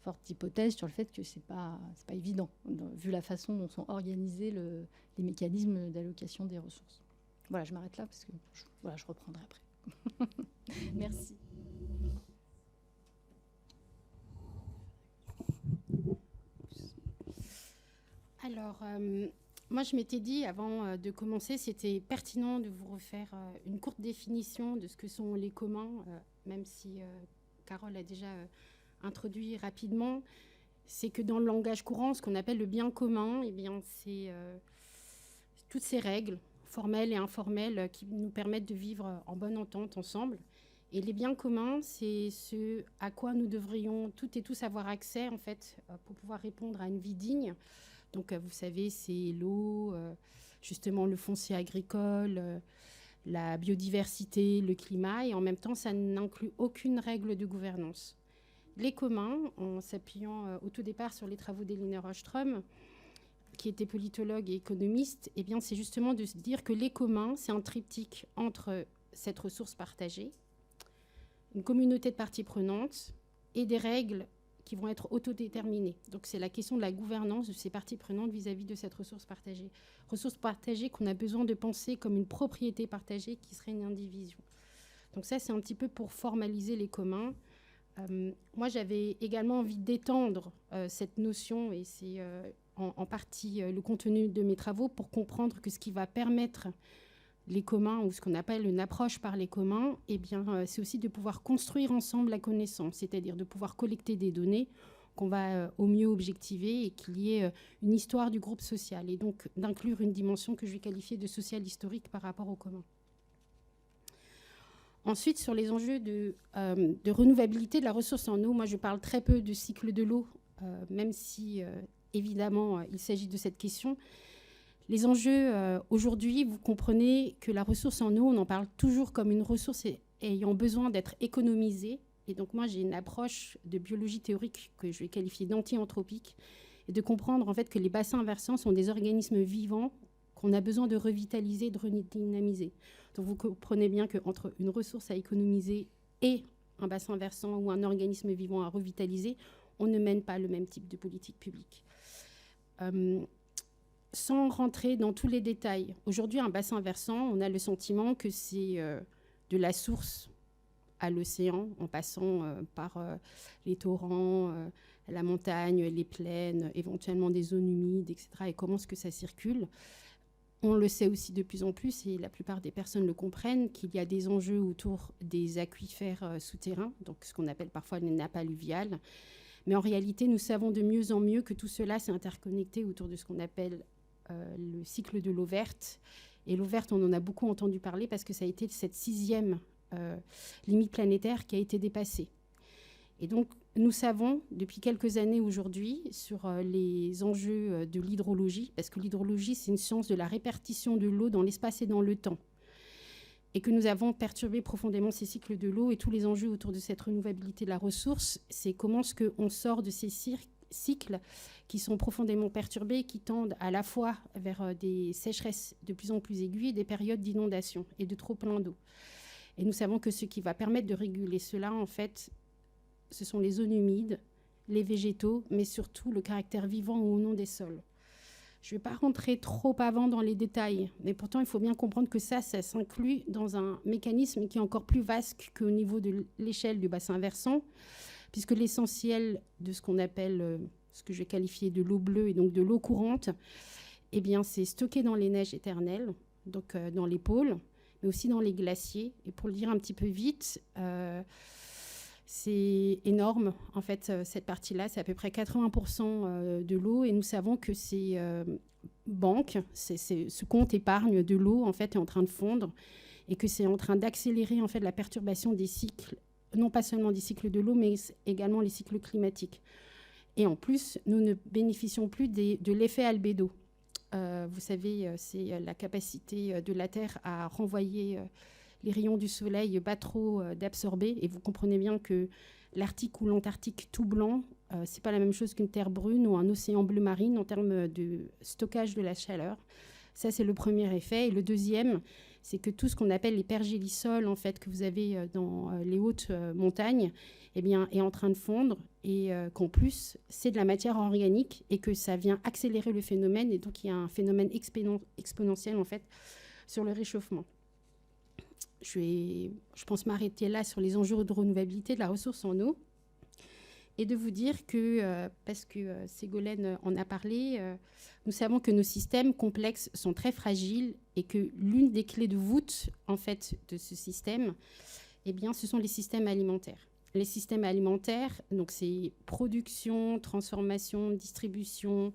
fortes hypothèses sur le fait que c'est pas évident, vu la façon dont sont organisés les mécanismes d'allocation des ressources. Voilà, je m'arrête là, parce que je reprendrai après. Merci. Alors, moi, je m'étais dit, avant de commencer, c'était pertinent de vous refaire une courte définition de ce que sont les communs, même si Carole a déjà introduit rapidement. C'est que dans le langage courant, ce qu'on appelle le bien commun, eh bien, c'est toutes ces règles formelles et informelles qui nous permettent de vivre en bonne entente ensemble Et les biens communs, c'est ce à quoi nous devrions toutes et tous avoir accès, en fait, pour pouvoir répondre à une vie digne. Donc, vous savez, c'est l'eau, justement le foncier agricole, la biodiversité, le climat, et en même temps, ça n'inclut aucune règle de gouvernance. Les communs, en s'appuyant au tout départ sur les travaux d'Elinor Ostrom, qui était politologue et économiste, eh bien, c'est justement de se dire que les communs, c'est un triptyque entre cette ressource partagée, une communauté de parties prenantes et des règles qui vont être autodéterminées. Donc c'est la question de la gouvernance de ces parties prenantes vis-à-vis de cette ressource partagée. Ressource partagée qu'on a besoin de penser comme une propriété partagée qui serait une indivision. Donc ça, c'est un petit peu pour formaliser les communs. Moi, j'avais également envie d'étendre cette notion, et c'est en partie le contenu de mes travaux, pour comprendre que ce qui va permettre les communs, ou ce qu'on appelle une approche par les communs, eh bien, c'est aussi de pouvoir construire ensemble la connaissance, c'est-à-dire de pouvoir collecter des données qu'on va au mieux objectiver et qu'il y ait une histoire du groupe social, et donc d'inclure une dimension que je vais qualifier de sociale historique par rapport aux communs. Ensuite, sur les enjeux de renouvelabilité de la ressource en eau, moi je parle très peu de cycle de l'eau, même si évidemment il s'agit de cette question. Les enjeux, aujourd'hui, vous comprenez que la ressource en eau, on en parle toujours comme une ressource ayant besoin d'être économisée. Et donc moi, j'ai une approche de biologie théorique que je vais qualifier d'anti-anthropique, et de comprendre en fait que les bassins versants sont des organismes vivants qu'on a besoin de revitaliser, de redynamiser. Donc vous comprenez bien qu'entre une ressource à économiser et un bassin versant ou un organisme vivant à revitaliser, on ne mène pas le même type de politique publique. Sans rentrer dans tous les détails, aujourd'hui, un bassin versant, on a le sentiment que c'est de la source à l'océan, en passant par les torrents, la montagne, les plaines, éventuellement des zones humides, etc. Et comment est-ce que ça circule ? On le sait aussi de plus en plus, et la plupart des personnes le comprennent, qu'il y a des enjeux autour des aquifères souterrains, donc ce qu'on appelle parfois les nappes alluviales. Mais en réalité, nous savons de mieux en mieux que tout cela s'est interconnecté autour de ce qu'on appelle le cycle de l'eau verte. Et l'eau verte, on en a beaucoup entendu parler parce que ça a été cette 6e limite planétaire qui a été dépassée. Et donc, nous savons depuis quelques années aujourd'hui sur les enjeux de l'hydrologie, parce que l'hydrologie, c'est une science de la répartition de l'eau dans l'espace et dans le temps. Et que nous avons perturbé profondément ces cycles de l'eau, et tous les enjeux autour de cette renouvelabilité de la ressource, c'est comment est-ce qu'on sort de ces cycles qui sont profondément perturbés, qui tendent à la fois vers des sécheresses de plus en plus aiguës et des périodes d'inondation et de trop plein d'eau. Et nous savons que ce qui va permettre de réguler cela, en fait, ce sont les zones humides, les végétaux, mais surtout le caractère vivant ou non des sols. Je ne vais pas rentrer trop avant dans les détails, mais pourtant, il faut bien comprendre que ça s'inclut dans un mécanisme qui est encore plus vaste qu'au niveau de l'échelle du bassin versant, puisque l'essentiel de ce qu'on appelle, ce que je vais qualifier de l'eau bleue et donc de l'eau courante, eh bien, c'est stocké dans les neiges éternelles, donc dans les pôles, mais aussi dans les glaciers. Et pour le dire un petit peu vite, c'est énorme, en fait, cette partie-là. C'est à peu près 80% de l'eau. Et nous savons que ces banques, ce compte épargne de l'eau, en fait, est en train de fondre, et que c'est en train d'accélérer, en fait, la perturbation des cycles, non pas seulement des cycles de l'eau, mais également les cycles climatiques. Et en plus, nous ne bénéficions plus de l'effet albédo. Vous savez, c'est la capacité de la Terre à renvoyer les rayons du soleil pas trop d'absorber. Et vous comprenez bien que l'Arctique ou l'Antarctique tout blanc, c'est pas la même chose qu'une terre brune ou un océan bleu marine en termes de stockage de la chaleur. Ça, c'est le premier effet. Et le deuxième, c'est que tout ce qu'on appelle les pergélisols, en fait, que vous avez dans les hautes montagnes, eh bien, est en train de fondre, et qu'en plus, c'est de la matière organique, et que ça vient accélérer le phénomène. Et donc, il y a un phénomène exponentiel, en fait, sur le réchauffement. Je pense m'arrêter là sur les enjeux de renouvelabilité de la ressource en eau, et de vous dire que, parce que Ségolène en a parlé, nous savons que nos systèmes complexes sont très fragiles, et que l'une des clés de voûte, en fait, de ce système, eh bien, ce sont les systèmes alimentaires. Les systèmes alimentaires, donc c'est production, transformation, distribution,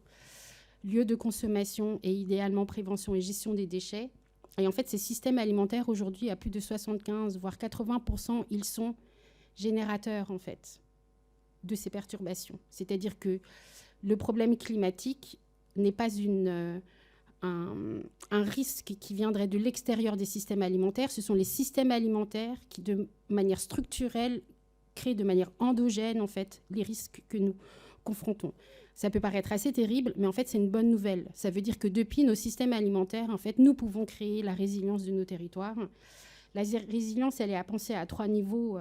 lieu de consommation et idéalement prévention et gestion des déchets. Et en fait, ces systèmes alimentaires, aujourd'hui, à plus de 75, voire 80%, ils sont générateurs, en fait, de ces perturbations. C'est-à-dire que le problème climatique n'est pas un risque qui viendrait de l'extérieur des systèmes alimentaires. Ce sont les systèmes alimentaires qui, de manière structurelle, créent de manière endogène, en fait, les risques que nous confrontons. Ça peut paraître assez terrible, mais en fait, c'est une bonne nouvelle. Ça veut dire que depuis nos systèmes alimentaires, en fait, nous pouvons créer la résilience de nos territoires. La résilience, elle est à penser à 3 niveaux.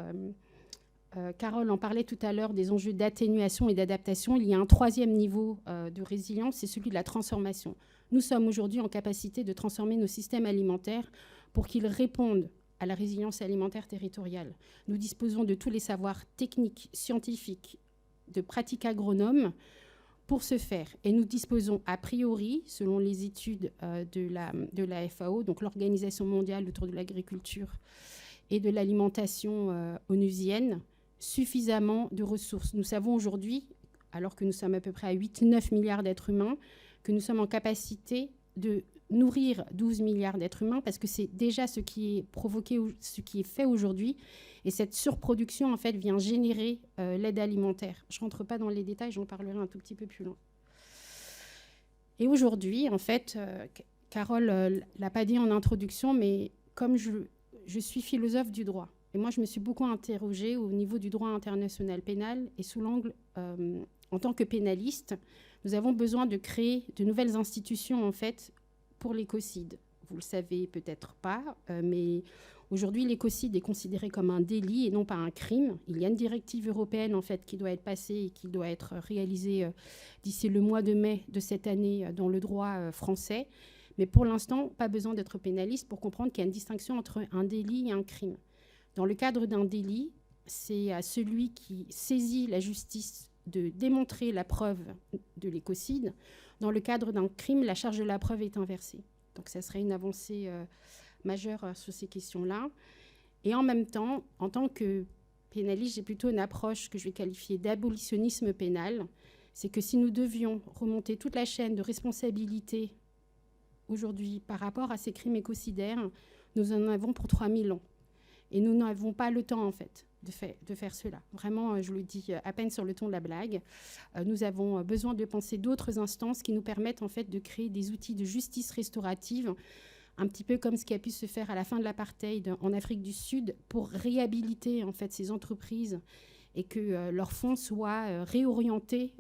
Carole en parlait tout à l'heure des enjeux d'atténuation et d'adaptation. Il y a un 3e niveau de résilience, c'est celui de la transformation. Nous sommes aujourd'hui en capacité de transformer nos systèmes alimentaires pour qu'ils répondent à la résilience alimentaire territoriale. Nous disposons de tous les savoirs techniques, scientifiques, de pratiques agronomes pour ce faire. Et nous disposons a priori, selon les études de la FAO, donc l'Organisation mondiale autour de l'agriculture et de l'alimentation onusienne, suffisamment de ressources. Nous savons aujourd'hui, alors que nous sommes à peu près à 8-9 milliards d'êtres humains, que nous sommes en capacité de nourrir 12 milliards d'êtres humains, parce que c'est déjà ce qui est provoqué, ce qui est fait aujourd'hui. Et cette surproduction, en fait, vient générer l'aide alimentaire. Je ne rentre pas dans les détails, j'en parlerai un tout petit peu plus loin. Et aujourd'hui, en fait, Carole ne l'a pas dit en introduction, mais comme je suis philosophe du droit, et moi, je me suis beaucoup interrogée au niveau du droit international pénal, et sous l'angle, en tant que pénaliste, nous avons besoin de créer de nouvelles institutions, en fait, pour l'écocide. Vous le savez peut-être pas, mais aujourd'hui, l'écocide est considéré comme un délit et non pas un crime. Il y a une directive européenne, en fait, qui doit être passée et qui doit être réalisée d'ici le mois de mai de cette année dans le droit français. Mais pour l'instant, pas besoin d'être pénaliste pour comprendre qu'il y a une distinction entre un délit et un crime. Dans le cadre d'un délit, c'est à celui qui saisit la justice de démontrer la preuve de l'écocide. Dans le cadre d'un crime, la charge de la preuve est inversée. Donc ça serait une avancée majeure sur ces questions-là. Et en même temps, en tant que pénaliste, j'ai plutôt une approche que je vais qualifier d'abolitionnisme pénal. C'est que si nous devions remonter toute la chaîne de responsabilité aujourd'hui par rapport à ces crimes écocidaires, nous en avons pour 3000 ans. Et nous n'avons pas le temps, en fait, de faire cela. Vraiment, je le dis à peine sur le ton de la blague. Nous avons besoin de penser d'autres instances qui nous permettent, en fait, de créer des outils de justice restaurative, un petit peu comme ce qui a pu se faire à la fin de l'apartheid en Afrique du Sud, pour réhabiliter, en fait, ces entreprises et que leurs fonds soient réorientés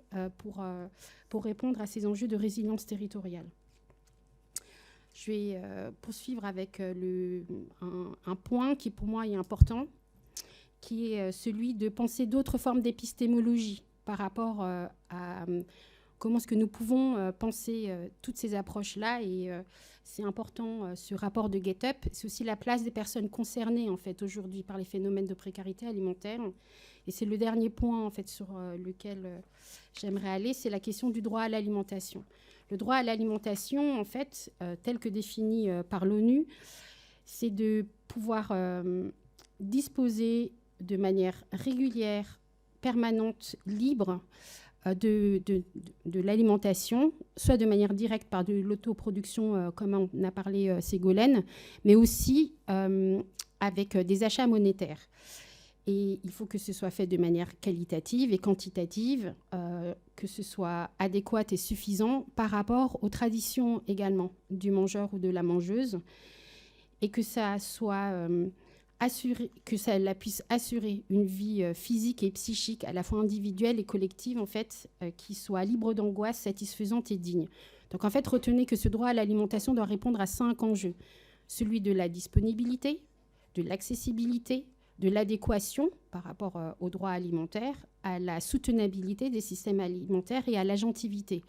pour répondre à ces enjeux de résilience territoriale. Je vais poursuivre avec un point qui, pour moi, est important, qui est celui de penser d'autres formes d'épistémologie par rapport à comment est-ce que nous pouvons penser toutes ces approches-là. Et c'est important, ce rapport de Get Up. C'est aussi la place des personnes concernées, en fait, aujourd'hui par les phénomènes de précarité alimentaire. Et c'est le dernier point, en fait, sur lequel j'aimerais aller, c'est la question du droit à l'alimentation. Le droit à l'alimentation, en fait, tel que défini par l'ONU, c'est de pouvoir disposer de manière régulière, permanente, libre de l'alimentation, soit de manière directe par de l'autoproduction, comme on a parlé Ségolène, mais aussi avec des achats monétaires. Et il faut que ce soit fait de manière qualitative et quantitative, que ce soit adéquat et suffisant par rapport aux traditions également du mangeur ou de la mangeuse, et que ça soit que ça puisse assurer une vie physique et psychique, à la fois individuelle et collective, en fait, qui soit libre d'angoisse, satisfaisante et digne. Donc, en fait, retenez que ce droit à l'alimentation doit répondre à 5 enjeux. Celui de la disponibilité, de l'accessibilité, de l'adéquation par rapport au droit alimentaire, à la soutenabilité des systèmes alimentaires et à l'agentivité.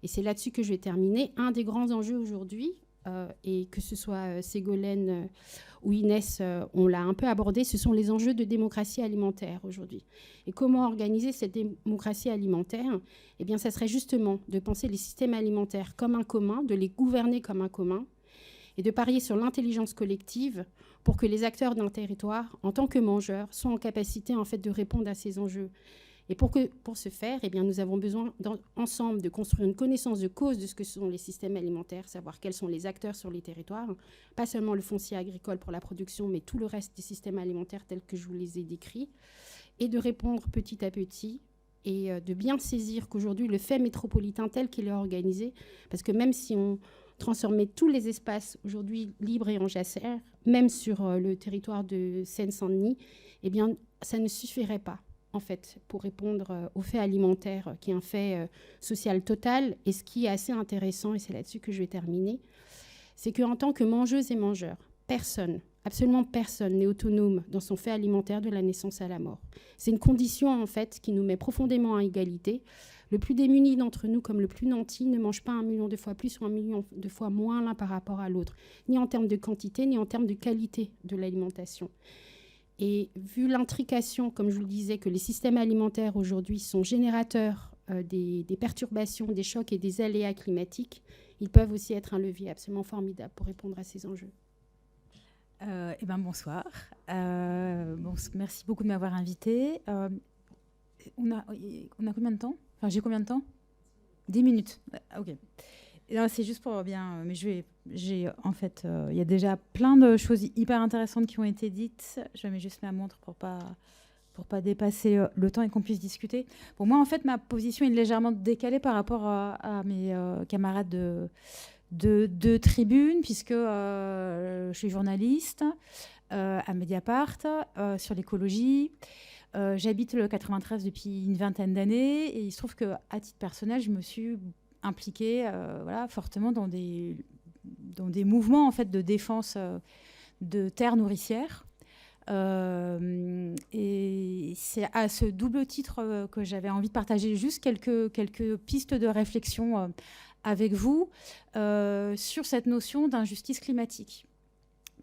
Et c'est là-dessus que je vais terminer. Un des grands enjeux aujourd'hui, et que ce soit Ségolène ou Inès, on l'a un peu abordé, ce sont les enjeux de démocratie alimentaire aujourd'hui. Et comment organiser cette démocratie alimentaire ? Eh bien, ça serait justement de penser les systèmes alimentaires comme un commun, de les gouverner comme un commun, et de parier sur l'intelligence collective pour que les acteurs d'un territoire, en tant que mangeurs, soient en capacité, en fait, de répondre à ces enjeux. Et pour ce faire, eh bien, nous avons besoin ensemble de construire une connaissance de cause de ce que sont les systèmes alimentaires, savoir quels sont les acteurs sur les territoires, pas seulement le foncier agricole pour la production, mais tout le reste des systèmes alimentaires tels que je vous les ai décrits, et de répondre petit à petit et de bien saisir qu'aujourd'hui, le fait métropolitain tel qu'il est organisé, parce que même si on transformait tous les espaces aujourd'hui libres et en jachères, même sur le territoire de Seine-Saint-Denis, eh bien, ça ne suffirait pas, en fait, pour répondre au fait alimentaire, qui est un fait social total. Et ce qui est assez intéressant, et c'est là-dessus que je vais terminer, c'est qu'en tant que mangeuse et mangeur, personne, absolument personne n'est autonome dans son fait alimentaire de la naissance à la mort. C'est une condition, en fait, qui nous met profondément à égalité. Le plus démuni d'entre nous, comme le plus nanti, ne mange pas 1 million de fois plus ou 1 million de fois moins l'un par rapport à l'autre, ni en termes de quantité, ni en termes de qualité de l'alimentation. Et vu l'intrication, comme je vous le disais, que les systèmes alimentaires aujourd'hui sont générateurs des perturbations, des chocs et des aléas climatiques, ils peuvent aussi être un levier absolument formidable pour répondre à ces enjeux. Bonsoir. Merci beaucoup de m'avoir invitée. On a combien de temps ? Enfin, j'ai combien de temps ? 10 minutes. Ok. C'est juste pour bien... Mais en fait, il y a déjà plein de choses hyper intéressantes qui ont été dites. Je mets juste ma montre pour pas dépasser le temps et qu'on puisse discuter. Pour moi, en fait, ma position est légèrement décalée par rapport à mes camarades de tribune, puisque je suis journaliste à Mediapart sur l'écologie. J'habite le 93 depuis une vingtaine d'années et il se trouve qu'à titre personnel, je me suis impliquée fortement dans des mouvements en fait, de défense de terres nourricières. Et c'est à ce double titre que j'avais envie de partager juste quelques pistes de réflexion avec vous sur cette notion d'injustice climatique.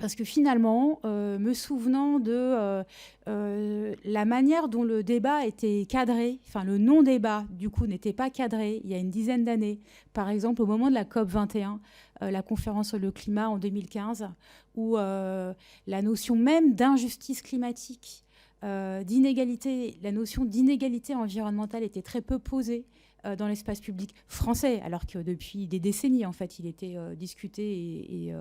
Parce que finalement, me souvenant de la manière dont le débat était cadré, enfin le non-débat, du coup, n'était pas cadré il y a une dizaine d'années. Par exemple, au moment de la COP21, la conférence sur le climat en 2015, où la notion même d'injustice climatique, d'inégalité, la notion d'inégalité environnementale était très peu posée dans l'espace public français, alors que depuis des décennies, en fait, il était discuté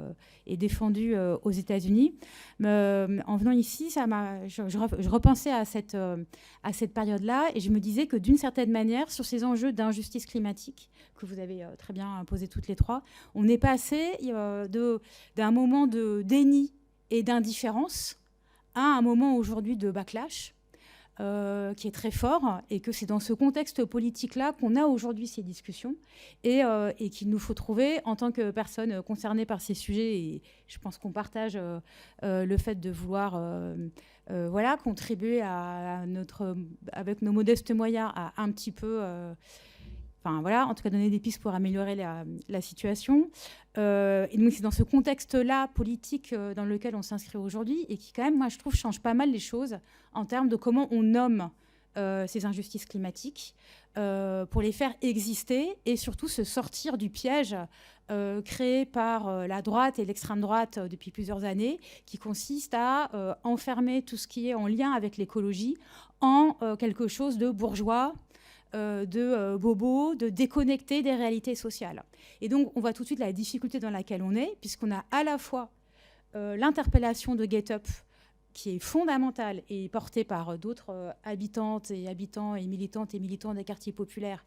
et défendu aux États-Unis. En venant ici, je repensais à cette période-là et je me disais que d'une certaine manière, sur ces enjeux d'injustice climatique, que vous avez très bien posés toutes les trois, on est passé d'un moment de déni et d'indifférence à un moment aujourd'hui de backlash, qui est très fort, et que c'est dans ce contexte politique-là qu'on a aujourd'hui ces discussions et qu'il nous faut trouver, en tant que personnes concernées par ces sujets, et je pense qu'on partage le fait de vouloir contribuer avec nos modestes moyens à un petit peu... en tout cas donner des pistes pour améliorer la situation. Et donc c'est dans ce contexte-là politique dans lequel on s'inscrit aujourd'hui et qui quand même, moi je trouve, change pas mal les choses en termes de comment on nomme ces injustices climatiques pour les faire exister et surtout se sortir du piège créé par la droite et l'extrême droite depuis plusieurs années, qui consiste à enfermer tout ce qui est en lien avec l'écologie en quelque chose de bourgeois, de bobo, de déconnecter des réalités sociales. Et donc, on voit tout de suite la difficulté dans laquelle on est, puisqu'on a à la fois l'interpellation de Get Up, qui est fondamentale et portée par d'autres habitantes et habitants et militantes et militants des quartiers populaires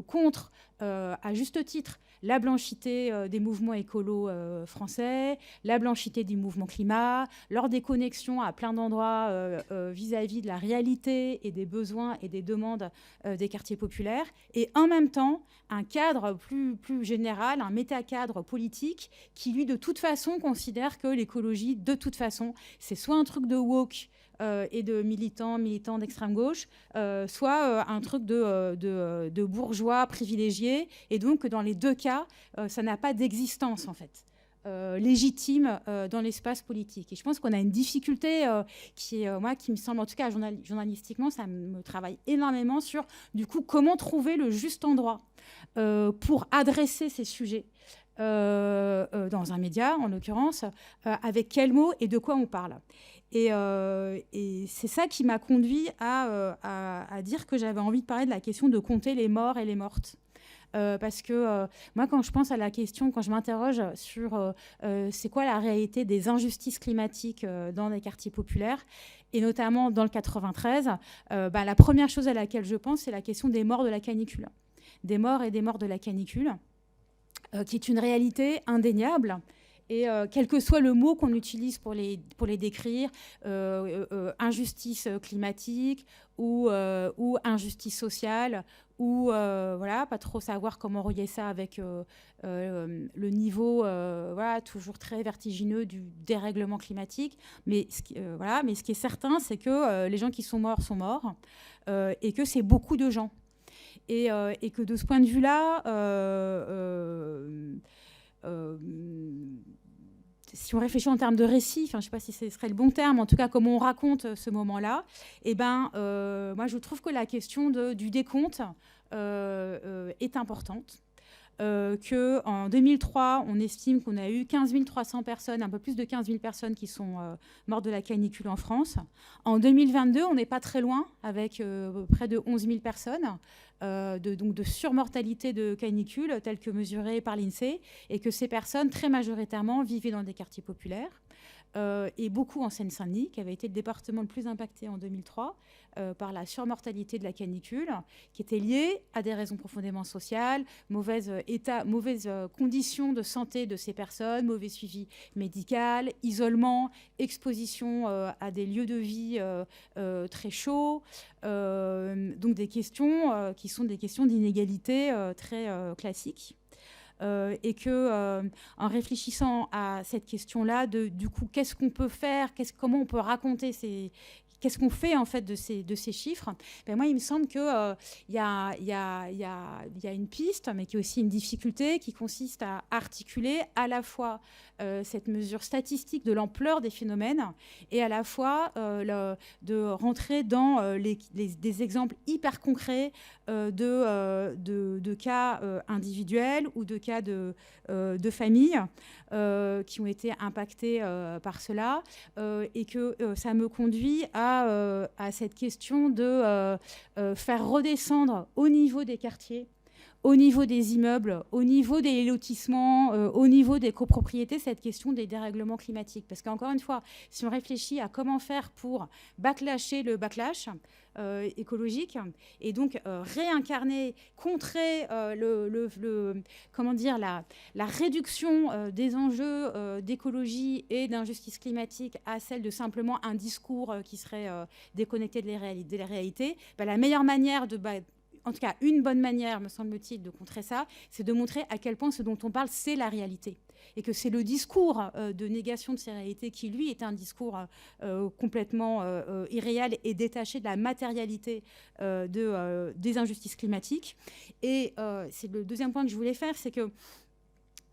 contre, à juste titre, la blanchité des mouvements écolos français, la blanchité du mouvement climat, leur déconnexion à plein d'endroits vis-à-vis de la réalité et des besoins et des demandes des quartiers populaires, et en même temps un cadre plus général, un métacadre politique qui, lui, de toute façon, considère que l'écologie, de toute façon, c'est soit un truc de woke et de militants d'extrême gauche, soit un truc de bourgeois privilégiés, et donc dans les deux cas, ça n'a pas d'existence en fait légitime dans l'espace politique. Et je pense qu'on a une difficulté qui me semble, en tout cas journalistiquement, ça me travaille énormément sur du coup comment trouver le juste endroit pour adresser ces sujets. Dans un média, en l'occurrence, avec quels mots et de quoi on parle. Et c'est ça qui m'a conduit à dire que j'avais envie de parler de la question de compter les morts et les mortes. Parce que moi, quand je pense à la question, quand je m'interroge sur c'est quoi la réalité des injustices climatiques dans les quartiers populaires, et notamment dans le 93, la première chose à laquelle je pense, c'est la question des morts de la canicule. Des morts et des morts de la canicule, qui est une réalité indéniable. Et quel que soit le mot qu'on utilise pour les décrire, injustice climatique ou injustice sociale, ou voilà, pas trop savoir comment relier ça avec le niveau toujours très vertigineux du dérèglement climatique. Mais ce qui est certain, c'est que les gens qui sont morts, et que c'est beaucoup de gens. Et que de ce point de vue-là, si on réfléchit en termes de récit, je ne sais pas si ce serait le bon terme, en tout cas comment on raconte ce moment-là, moi je trouve que la question du décompte est importante. Qu'en 2003, on estime qu'on a eu 15 300 personnes, un peu plus de 15 000 personnes qui sont mortes de la canicule en France. En 2022, on n'est pas très loin, avec près de 11 000 personnes, donc de surmortalité de canicule, telle que mesurée par l'INSEE, et que ces personnes, très majoritairement, vivaient dans des quartiers populaires. Et beaucoup en Seine-Saint-Denis, qui avait été le département le plus impacté en 2003 par la surmortalité de la canicule, qui était liée à des raisons profondément sociales, mauvaises conditions de santé de ces personnes, mauvais suivi médical, isolement, exposition à des lieux de vie très chauds, donc des questions qui sont des questions d'inégalité très classiques. Et que, en réfléchissant à cette question-là, du coup, qu'est-ce qu'on peut faire, comment on peut raconter qu'est-ce qu'on fait en fait de ces chiffres? Moi, il me semble qu'il y a une piste, mais qui est aussi une difficulté, qui consiste à articuler à la fois cette mesure statistique de l'ampleur des phénomènes et à la fois de rentrer dans des exemples hyper concrets de cas individuels ou de cas de familles qui ont été impactés par cela, et que ça me conduit à cette question de faire redescendre au niveau des quartiers, au niveau des immeubles, au niveau des lotissements, au niveau des copropriétés, cette question des dérèglements climatiques. Parce qu'encore une fois, si on réfléchit à comment faire pour backlasher le backlash écologique, et donc réincarner, contrer la réduction des enjeux d'écologie et d'injustice climatique à celle de simplement un discours qui serait déconnecté de la réalité, la meilleure manière en tout cas, une bonne manière, me semble-t-il, de contrer ça, c'est de montrer à quel point ce dont on parle, c'est la réalité. Et que c'est le discours de négation de ces réalités qui, lui, est un discours complètement irréel et détaché de la matérialité des injustices climatiques. Et c'est le deuxième point que je voulais faire, c'est que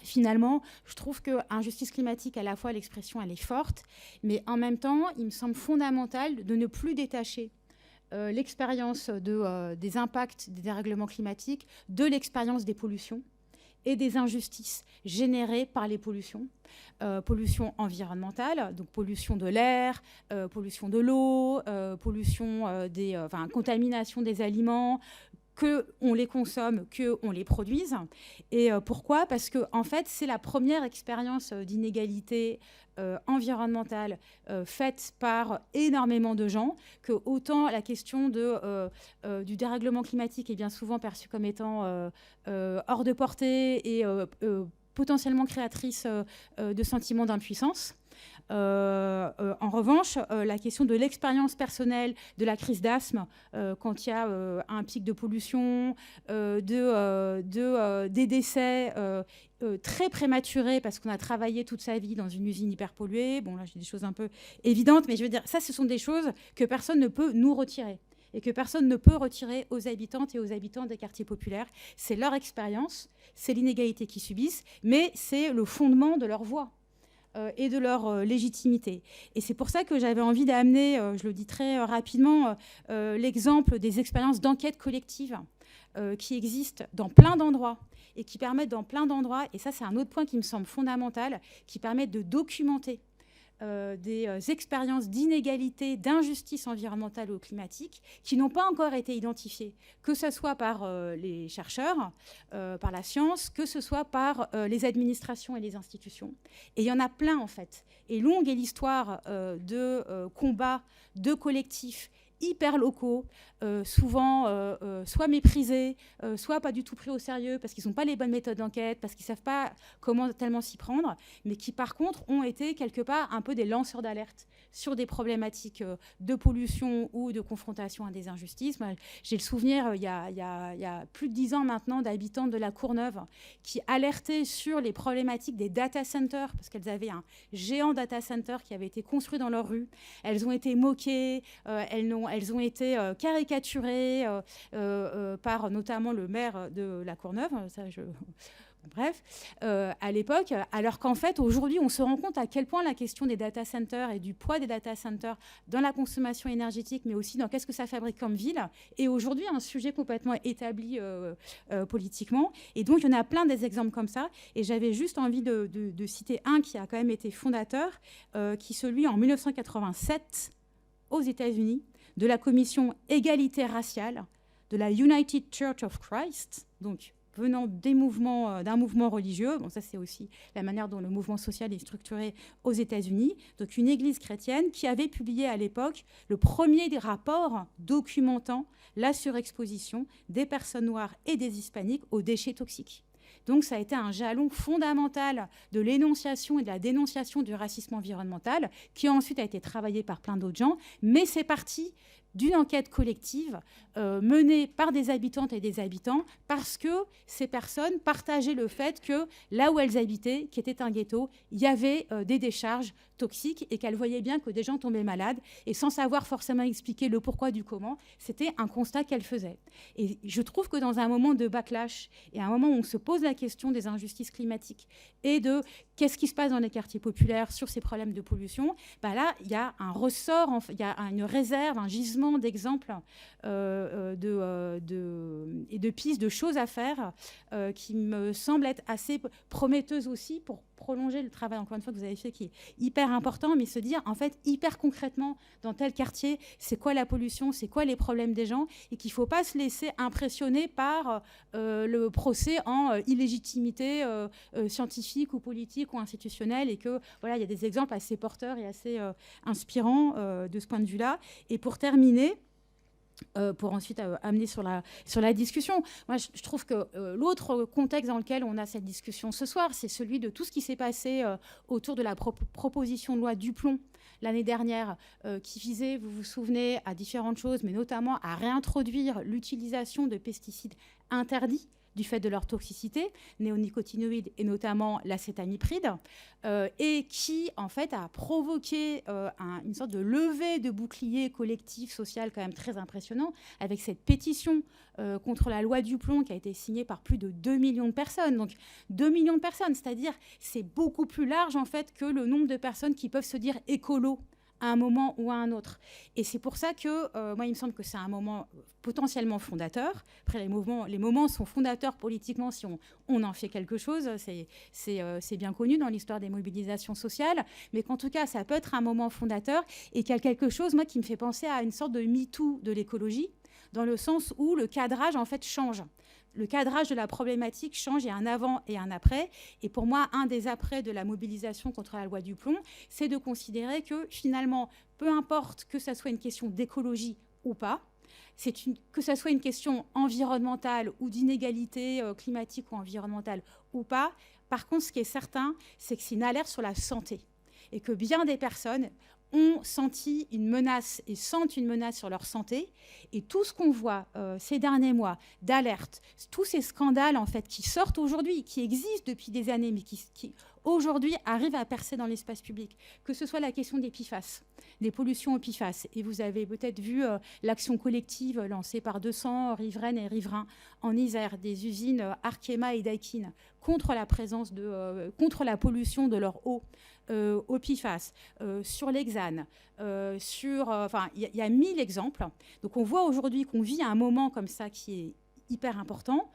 finalement, je trouve que injustice climatique, à la fois l'expression, elle est forte, mais en même temps, il me semble fondamental de ne plus détacher l'expérience des impacts des dérèglements climatiques de l'expérience des pollutions et des injustices générées par les pollutions. Pollution environnementale, donc pollution de l'air, pollution de l'eau, contamination des aliments, qu'on les consomme, qu'on les produise. Et pourquoi ? Parce que, en fait, c'est la première expérience d'inégalité environnementale faite par énormément de gens, que autant la question du dérèglement climatique est bien souvent perçue comme étant hors de portée et potentiellement créatrice de sentiments d'impuissance. En revanche, la question de l'expérience personnelle de la crise d'asthme, quand il y a un pic de pollution, des décès très prématurés parce qu'on a travaillé toute sa vie dans une usine hyper polluée. Bon, là, j'ai des choses un peu évidentes, mais je veux dire, ça, ce sont des choses que personne ne peut nous retirer et que personne ne peut retirer aux habitantes et aux habitants des quartiers populaires. C'est leur expérience, c'est l'inégalité qu'ils subissent, mais c'est le fondement de leur voix et de leur légitimité. Et c'est pour ça que j'avais envie d'amener, je le dis très rapidement, l'exemple des expériences d'enquête collective qui existent dans plein d'endroits et qui permettent dans plein d'endroits, et ça c'est un autre point qui me semble fondamental, qui permettent de documenter des expériences d'inégalité, d'injustice environnementale ou climatique qui n'ont pas encore été identifiées, que ce soit par les chercheurs, par la science, que ce soit par les administrations et les institutions. Et il y en a plein, en fait. Et longue est l'histoire de combats, de collectifs hyper locaux, souvent soit méprisés, soit pas du tout pris au sérieux parce qu'ils n'ont pas les bonnes méthodes d'enquête, parce qu'ils ne savent pas comment tellement s'y prendre, mais qui par contre ont été quelque part un peu des lanceurs d'alerte sur des problématiques de pollution ou de confrontation à des injustices. Moi, j'ai le souvenir, il y a plus de 10 ans maintenant, d'habitants de la Courneuve qui alertaient sur les problématiques des data centers, parce qu'elles avaient un géant data center qui avait été construit dans leur rue. Elles ont été moquées, elles ont été caricaturées par notamment le maire de la Courneuve. Bref, à l'époque, alors qu'en fait, aujourd'hui, on se rend compte à quel point la question des data centers et du poids des data centers dans la consommation énergétique, mais aussi dans qu'est-ce que ça fabrique comme ville, est aujourd'hui un sujet complètement établi politiquement. Et donc, il y en a plein des exemples comme ça. Et j'avais juste envie de citer un qui a quand même été fondateur, qui est celui en 1987 aux États-Unis, de la commission égalité raciale de la United Church of Christ, donc venant d'un mouvement religieux. Bon, ça, c'est aussi la manière dont le mouvement social est structuré aux États-Unis. Donc, une église chrétienne qui avait publié à l'époque le premier des rapports documentant la surexposition des personnes noires et des hispaniques aux déchets toxiques. Donc, ça a été un jalon fondamental de l'énonciation et de la dénonciation du racisme environnemental, qui ensuite a été travaillé par plein d'autres gens. Mais c'est parti d'une enquête collective menée par des habitantes et des habitants, parce que ces personnes partageaient le fait que là où elles habitaient, qui était un ghetto, il y avait des décharges toxiques et qu'elles voyaient bien que des gens tombaient malades, et sans savoir forcément expliquer le pourquoi du comment, c'était un constat qu'elles faisaient. Et je trouve que dans un moment de backlash et un moment où on se pose la question des injustices climatiques et de qu'est-ce qui se passe dans les quartiers populaires sur ces problèmes de pollution, bah là, il y a un ressort, il y a une réserve, un gisement d'exemples et de pistes, de choses à faire qui me semblent être assez prometteuses aussi pour prolonger le travail, encore une fois, que vous avez fait, qui est hyper important, mais se dire, en fait, hyper concrètement, dans tel quartier, c'est quoi la pollution, c'est quoi les problèmes des gens, et qu'il ne faut pas se laisser impressionner par le procès en illégitimité scientifique ou politique ou institutionnelle, et que, voilà, il y a des exemples assez porteurs et assez inspirants de ce point de vue-là. Et pour terminer, pour ensuite amener sur la discussion. Moi, je trouve que l'autre contexte dans lequel on a cette discussion ce soir, c'est celui de tout ce qui s'est passé autour de la proposition de loi Duplon l'année dernière, qui visait, vous vous souvenez, à différentes choses, mais notamment à réintroduire l'utilisation de pesticides interdits du fait de leur toxicité, néonicotinoïdes et notamment l'acétamipride, et qui, en fait, a provoqué une sorte de levée de bouclier collectif, social, quand même très impressionnant, avec cette pétition contre la loi Duplon qui a été signée par plus de 2 millions de personnes. Donc, 2 millions de personnes, c'est-à-dire c'est beaucoup plus large, en fait, que le nombre de personnes qui peuvent se dire écolo à un moment ou à un autre. Et c'est pour ça que, moi, il me semble que c'est un moment potentiellement fondateur. Après, les moments sont fondateurs politiquement si on en fait quelque chose. C'est bien connu dans l'histoire des mobilisations sociales. Mais qu'en tout cas, ça peut être un moment fondateur et qu'il y a quelque chose, moi, qui me fait penser à une sorte de MeToo de l'écologie, dans le sens où le cadrage, en fait, change. Le cadrage de la problématique change, il y a un avant et un après. Et pour moi, un des après de la mobilisation contre la loi Duplon, c'est de considérer que finalement, peu importe que ça soit une question d'écologie ou pas, que ça soit une question environnementale ou d'inégalité climatique ou environnementale ou pas, par contre, ce qui est certain, c'est que c'est une alerte sur la santé. Et que bien des personnes ont senti une menace et sentent une menace sur leur santé. Et tout ce qu'on voit ces derniers mois d'alerte, tous ces scandales en fait, qui sortent aujourd'hui, qui existent depuis des années, mais qui aujourd'hui arrivent à percer dans l'espace public, que ce soit la question des PFAS, des pollutions aux PFAS. Et vous avez peut-être vu l'action collective lancée par 200 riveraines et riverains en Isère, des usines Arkema et Daikin, contre la pollution de leur eau au PFAS, sur l'hexane, il y a 1000 exemples. Donc on voit aujourd'hui qu'on vit à un moment comme ça qui est hyper important,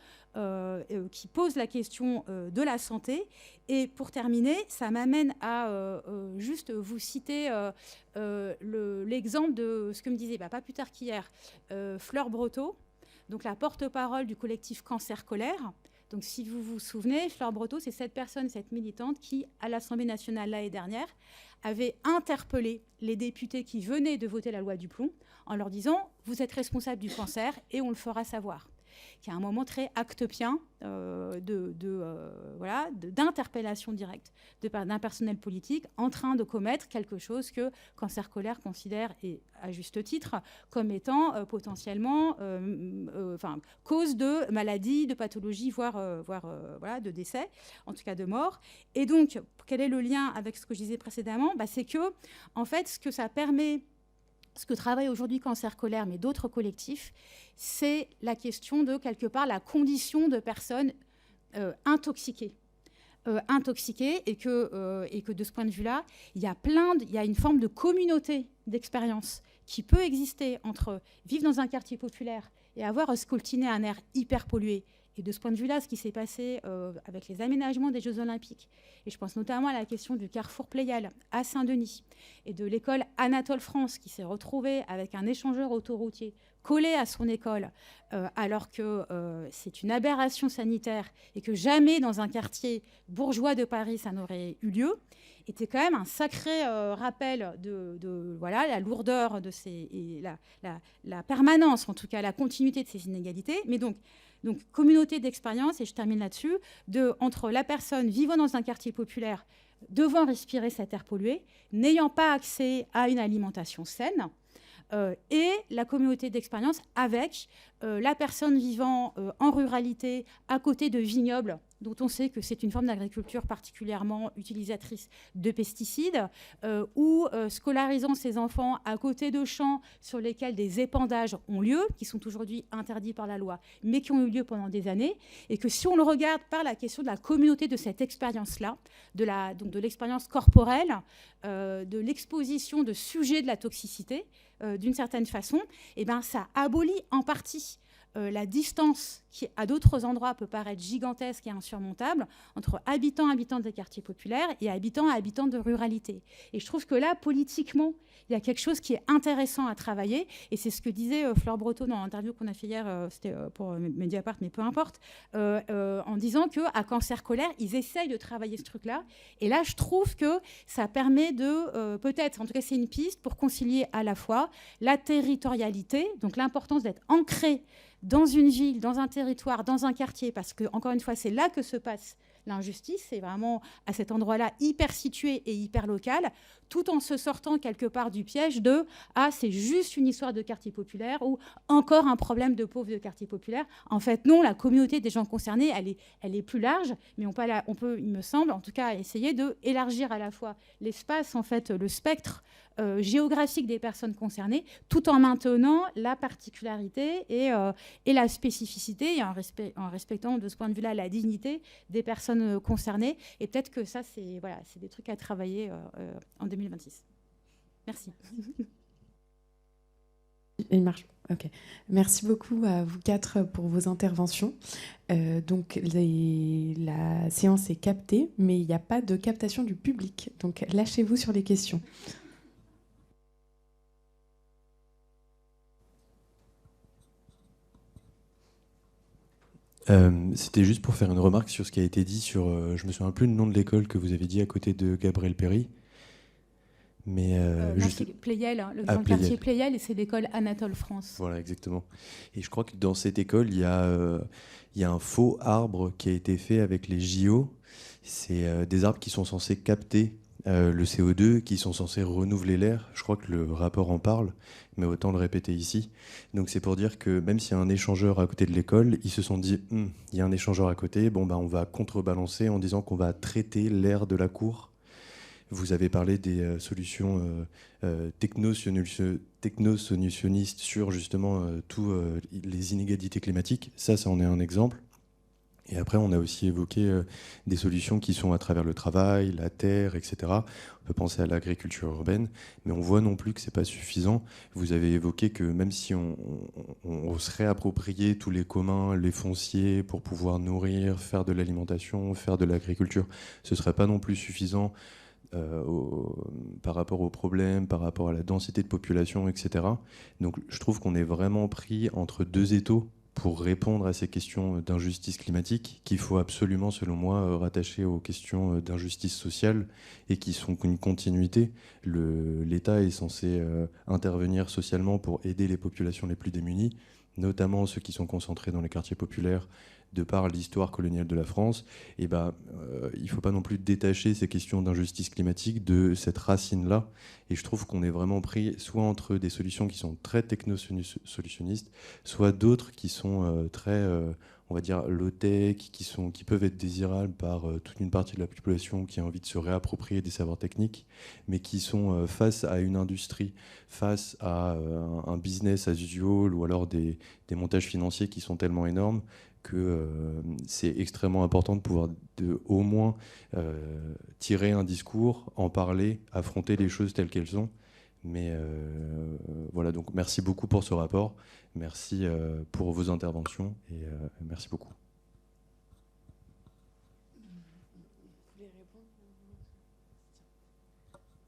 qui pose la question de la santé. Et pour terminer, ça m'amène à juste vous citer l'exemple de ce que me disait, pas plus tard qu'hier, Fleur Breteau, donc la porte-parole du collectif Cancer Colère. Donc si vous vous souvenez, Fleur Breteau, c'est cette militante qui, à l'Assemblée nationale l'année dernière, avait interpellé les députés qui venaient de voter la loi du plomb en leur disant « Vous êtes responsable du cancer et on le fera savoir ». Qui est un moment très actepien d'interpellation directe d'un personnel politique en train de commettre quelque chose que Cancer Colère considère, et à juste titre, comme étant potentiellement cause de maladie, de pathologie, voire de décès, en tout cas de mort. Et donc, quel est le lien avec ce que je disais précédemment ? C'est que, en fait, ce que ça permet... Ce que travaille aujourd'hui Cancer Colère, mais d'autres collectifs, c'est la question de, quelque part, la condition de personnes intoxiquées. Et que de ce point de vue-là, il y a une forme de communauté d'expérience qui peut exister entre vivre dans un quartier populaire et avoir scoltiné un air hyper pollué. Et de ce point de vue-là, ce qui s'est passé avec les aménagements des Jeux Olympiques, et je pense notamment à la question du carrefour Pleyel à Saint-Denis, et de l'école Anatole France, qui s'est retrouvée avec un échangeur autoroutier collé à son école, alors que c'est une aberration sanitaire, et que jamais dans un quartier bourgeois de Paris, ça n'aurait eu lieu, était quand même un sacré rappel de la lourdeur de et la permanence, en tout cas la continuité de ces inégalités. Mais donc communauté d'expérience, et je termine là-dessus, entre la personne vivant dans un quartier populaire, devant respirer cet air pollué, n'ayant pas accès à une alimentation saine, et la communauté d'expérience avec la personne vivant en ruralité, à côté de vignobles, dont on sait que c'est une forme d'agriculture particulièrement utilisatrice de pesticides, ou scolarisant ses enfants à côté de champs sur lesquels des épandages ont lieu, qui sont aujourd'hui interdits par la loi, mais qui ont eu lieu pendant des années, et que si on le regarde par la question de la communauté de cette expérience-là, de l'expérience corporelle, de l'exposition de sujets de la toxicité, d'une certaine façon, ça abolit en partie la distance qui, à d'autres endroits, peut paraître gigantesque et insurmontable entre habitants des quartiers populaires et habitants de ruralité. Et je trouve que là, politiquement, il y a quelque chose qui est intéressant à travailler. Et c'est ce que disait Fleur Breteau dans l'interview qu'on a fait hier, c'était pour Mediapart, mais peu importe, en disant qu'à Cancer Colère, ils essayent de travailler ce truc-là. Et là, je trouve que ça permet de, peut-être, en tout cas, c'est une piste pour concilier à la fois la territorialité, donc l'importance d'être ancré dans une ville, dans un territoire, dans un quartier, parce que, encore une fois, c'est là que se passe l'injustice, c'est vraiment à cet endroit-là hyper situé et hyper local, tout en se sortant quelque part du piège de « Ah, c'est juste une histoire de quartier populaire » ou « Encore un problème de pauvres de quartier populaire ». En fait, non, la communauté des gens concernés, elle est plus large, mais on peut, il me semble, en tout cas, essayer d'élargir à la fois l'espace, en fait, le spectre géographique des personnes concernées, tout en maintenant la particularité et la spécificité, et en respectant de ce point de vue-là la dignité des personnes concernées. Et peut-être que ça, c'est des trucs à travailler en 2026. Merci. Il marche. Ok. Merci beaucoup à vous quatre pour vos interventions. Donc, la séance est captée, mais il n'y a pas de captation du public. Donc, lâchez-vous sur les questions. C'était juste pour faire une remarque sur ce qui a été dit sur... je me souviens plus le nom de l'école que vous avez dit à côté de Gabriel Péry. Mais juste... c'est Pleyel, hein, le grand quartier Pleyel, et c'est l'école Anatole France. Voilà, exactement. Et je crois que dans cette école, il y a un faux arbre qui a été fait avec les JO. C'est des arbres qui sont censés capter le CO2, qui sont censés renouveler l'air. Je crois que le rapport en parle, mais autant le répéter ici. Donc c'est pour dire que même s'il y a un échangeur à côté de l'école, ils se sont dit il y a un échangeur à côté, on va contrebalancer en disant qu'on va traiter l'air de la cour. Vous avez parlé des solutions technosolutionnistes sur justement tous les inégalités climatiques. Ça en est un exemple. Et après, on a aussi évoqué des solutions qui sont à travers le travail, la terre, etc. On peut penser à l'agriculture urbaine, mais on voit non plus que ce n'est pas suffisant. Vous avez évoqué que même si on se réappropriait tous les communs, les fonciers, pour pouvoir nourrir, faire de l'alimentation, faire de l'agriculture, ce ne serait pas non plus suffisant par rapport aux problèmes, par rapport à la densité de population, etc. Donc je trouve qu'on est vraiment pris entre deux étaux pour répondre à ces questions d'injustice climatique qu'il faut absolument, selon moi, rattacher aux questions d'injustice sociale et qui sont une continuité. L'État est censé intervenir socialement pour aider les populations les plus démunies, notamment ceux qui sont concentrés dans les quartiers populaires de par l'histoire coloniale de la France. Et il ne faut pas non plus détacher ces questions d'injustice climatique de cette racine-là. Et je trouve qu'on est vraiment pris soit entre des solutions qui sont très technosolutionnistes, soit d'autres qui sont très, on va dire, low-tech, qui peuvent être désirables par toute une partie de la population qui a envie de se réapproprier des savoirs techniques, mais qui sont face à une industrie, face à un business as usual, ou alors des montages financiers qui sont tellement énormes que c'est extrêmement important de pouvoir au moins tirer un discours, en parler, affronter les choses telles qu'elles sont. Mais voilà, donc merci beaucoup pour ce rapport, merci pour vos interventions et merci beaucoup.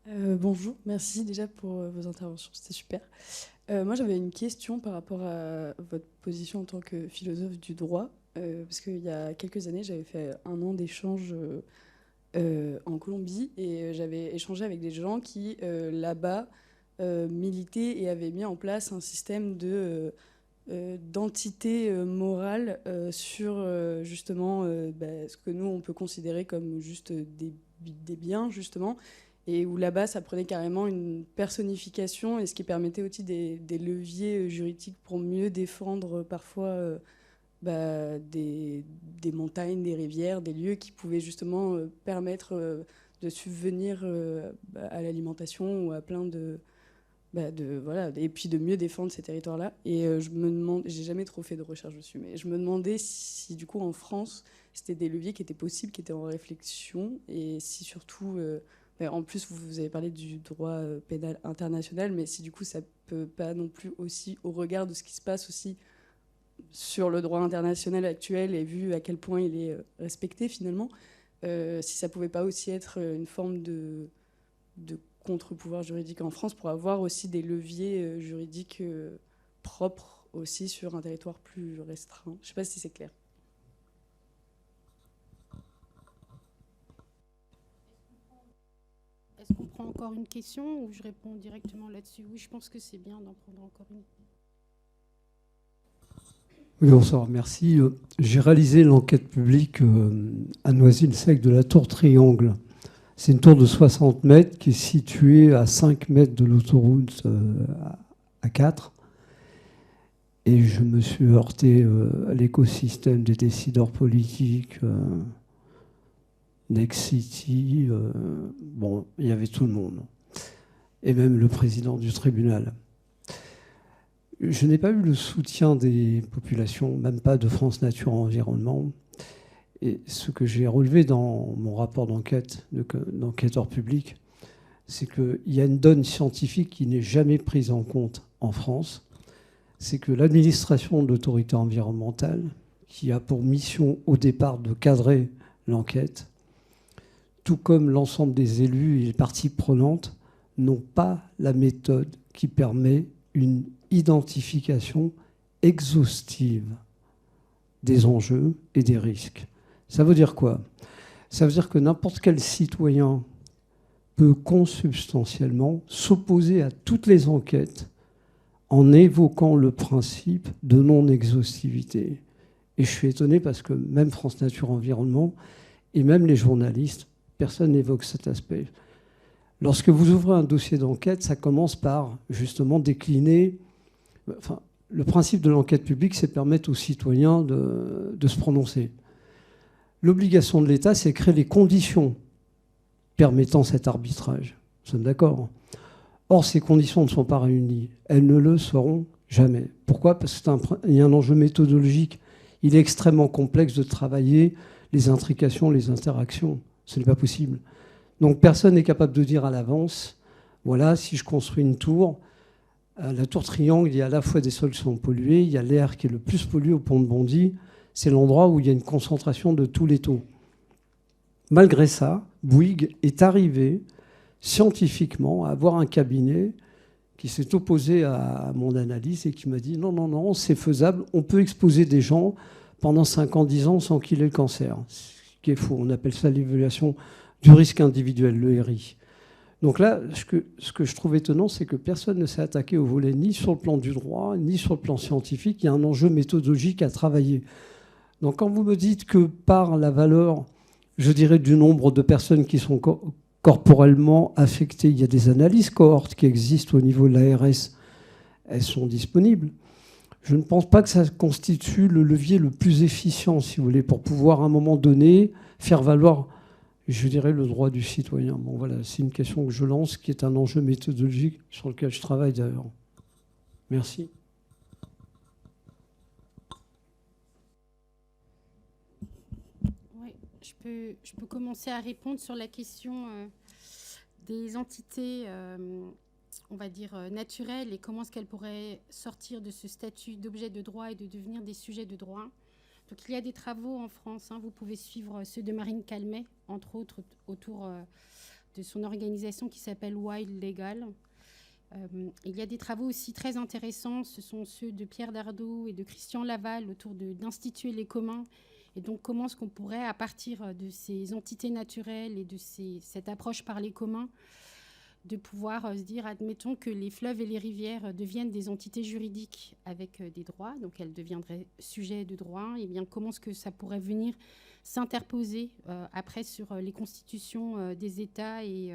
Bonjour, merci déjà pour vos interventions, c'était super. Moi, j'avais une question par rapport à votre position en tant que philosophe du droit, parce qu'il y a quelques années, j'avais fait 1 an d'échange en Colombie et j'avais échangé avec des gens qui, là-bas, militaient et avaient mis en place un système d'entité morale sur justement ce que nous, on peut considérer comme juste des biens, justement. Et où là-bas, ça prenait carrément une personnification, et ce qui permettait aussi des leviers juridiques pour mieux défendre parfois des montagnes, des rivières, des lieux qui pouvaient justement permettre de subvenir à l'alimentation ou à plein voilà, et puis de mieux défendre ces territoires-là. Et je me demande, j'ai jamais trop fait de recherche dessus, mais je me demandais si du coup en France, c'était des leviers qui étaient possibles, qui étaient en réflexion, et si surtout... en plus, vous avez parlé du droit pénal international, mais si du coup ça peut pas non plus aussi, au regard de ce qui se passe aussi sur le droit international actuel et vu à quel point il est respecté finalement, si ça pouvait pas aussi être une forme de contre-pouvoir juridique en France pour avoir aussi des leviers juridiques propres aussi sur un territoire plus restreint. Je sais pas si c'est clair. Est-ce qu'on prend encore une question ou je réponds directement là-dessus? Oui, je pense que c'est bien d'en prendre encore une. Oui, bonsoir, merci. J'ai réalisé l'enquête publique à Noisy-le-Sec de la tour Triangle. C'est une tour de 60 mètres qui est située à 5 mètres de l'autoroute A4. Et je me suis heurté à l'écosystème des décideurs politiques, Next City, il y avait tout le monde, et même le président du tribunal. Je n'ai pas eu le soutien des populations, même pas de France Nature Environnement. Et ce que j'ai relevé dans mon rapport d'enquête, d'enquêteur public, c'est qu'il y a une donne scientifique qui n'est jamais prise en compte en France. C'est que l'administration de l'autorité environnementale, qui a pour mission au départ de cadrer l'enquête, tout comme l'ensemble des élus et les parties prenantes, n'ont pas la méthode qui permet une identification exhaustive des enjeux et des risques. Ça veut dire quoi? Ça veut dire que n'importe quel citoyen peut consubstantiellement s'opposer à toutes les enquêtes en évoquant le principe de non-exhaustivité. Et je suis étonné parce que même France Nature Environnement et même les journalistes, personne n'évoque cet aspect. Lorsque vous ouvrez un dossier d'enquête, ça commence par justement décliner... le principe de l'enquête publique, c'est permettre aux citoyens de se prononcer. L'obligation de l'État, c'est créer les conditions permettant cet arbitrage. Nous sommes d'accord. Or, ces conditions ne sont pas réunies. Elles ne le seront jamais. Pourquoi? Parce qu'il y a un enjeu méthodologique. Il est extrêmement complexe de travailler les intrications, les interactions. Ce n'est pas possible. Donc personne n'est capable de dire à l'avance, voilà, si je construis une tour, la tour Triangle, il y a à la fois des sols qui sont pollués, il y a l'air qui est le plus pollué au pont de Bondy. C'est l'endroit où il y a une concentration de tous les taux. Malgré ça, Bouygues est arrivé scientifiquement à avoir un cabinet qui s'est opposé à mon analyse et qui m'a dit non, c'est faisable, on peut exposer des gens pendant 5 ans, 10 ans sans qu'il ait le cancer. Ce qui est faux, on appelle ça l'évaluation du risque individuel, le RI. Donc là, ce que je trouve étonnant, c'est que personne ne s'est attaqué au volet ni sur le plan du droit, ni sur le plan scientifique. Il y a un enjeu méthodologique à travailler. Donc quand vous me dites que par la valeur, je dirais, du nombre de personnes qui sont corporellement affectées, il y a des analyses cohortes qui existent au niveau de l'ARS, elles sont disponibles. Je ne pense pas que ça constitue le levier le plus efficient, si vous voulez, pour pouvoir à un moment donné faire valoir, je dirais, le droit du citoyen. Bon, voilà, c'est une question que je lance, qui est un enjeu méthodologique sur lequel je travaille d'ailleurs. Merci. Oui, je peux commencer à répondre sur la question des entités, on va dire, naturelles et comment est-ce qu'elles pourraient sortir de ce statut d'objet de droit et de devenir des sujets de droit. Donc il y a des travaux en France, vous pouvez suivre ceux de Marine Calmet, entre autres, autour de son organisation qui s'appelle Wild Legal. Il y a des travaux aussi très intéressants, ce sont ceux de Pierre Dardot et de Christian Laval autour d'instituer les communs. Et donc comment est-ce qu'on pourrait, à partir de ces entités naturelles et de cette approche par les communs, de pouvoir se dire, admettons que les fleuves et les rivières deviennent des entités juridiques avec des droits, donc elles deviendraient sujets de droit, et bien comment est-ce que ça pourrait venir s'interposer après sur les constitutions des États et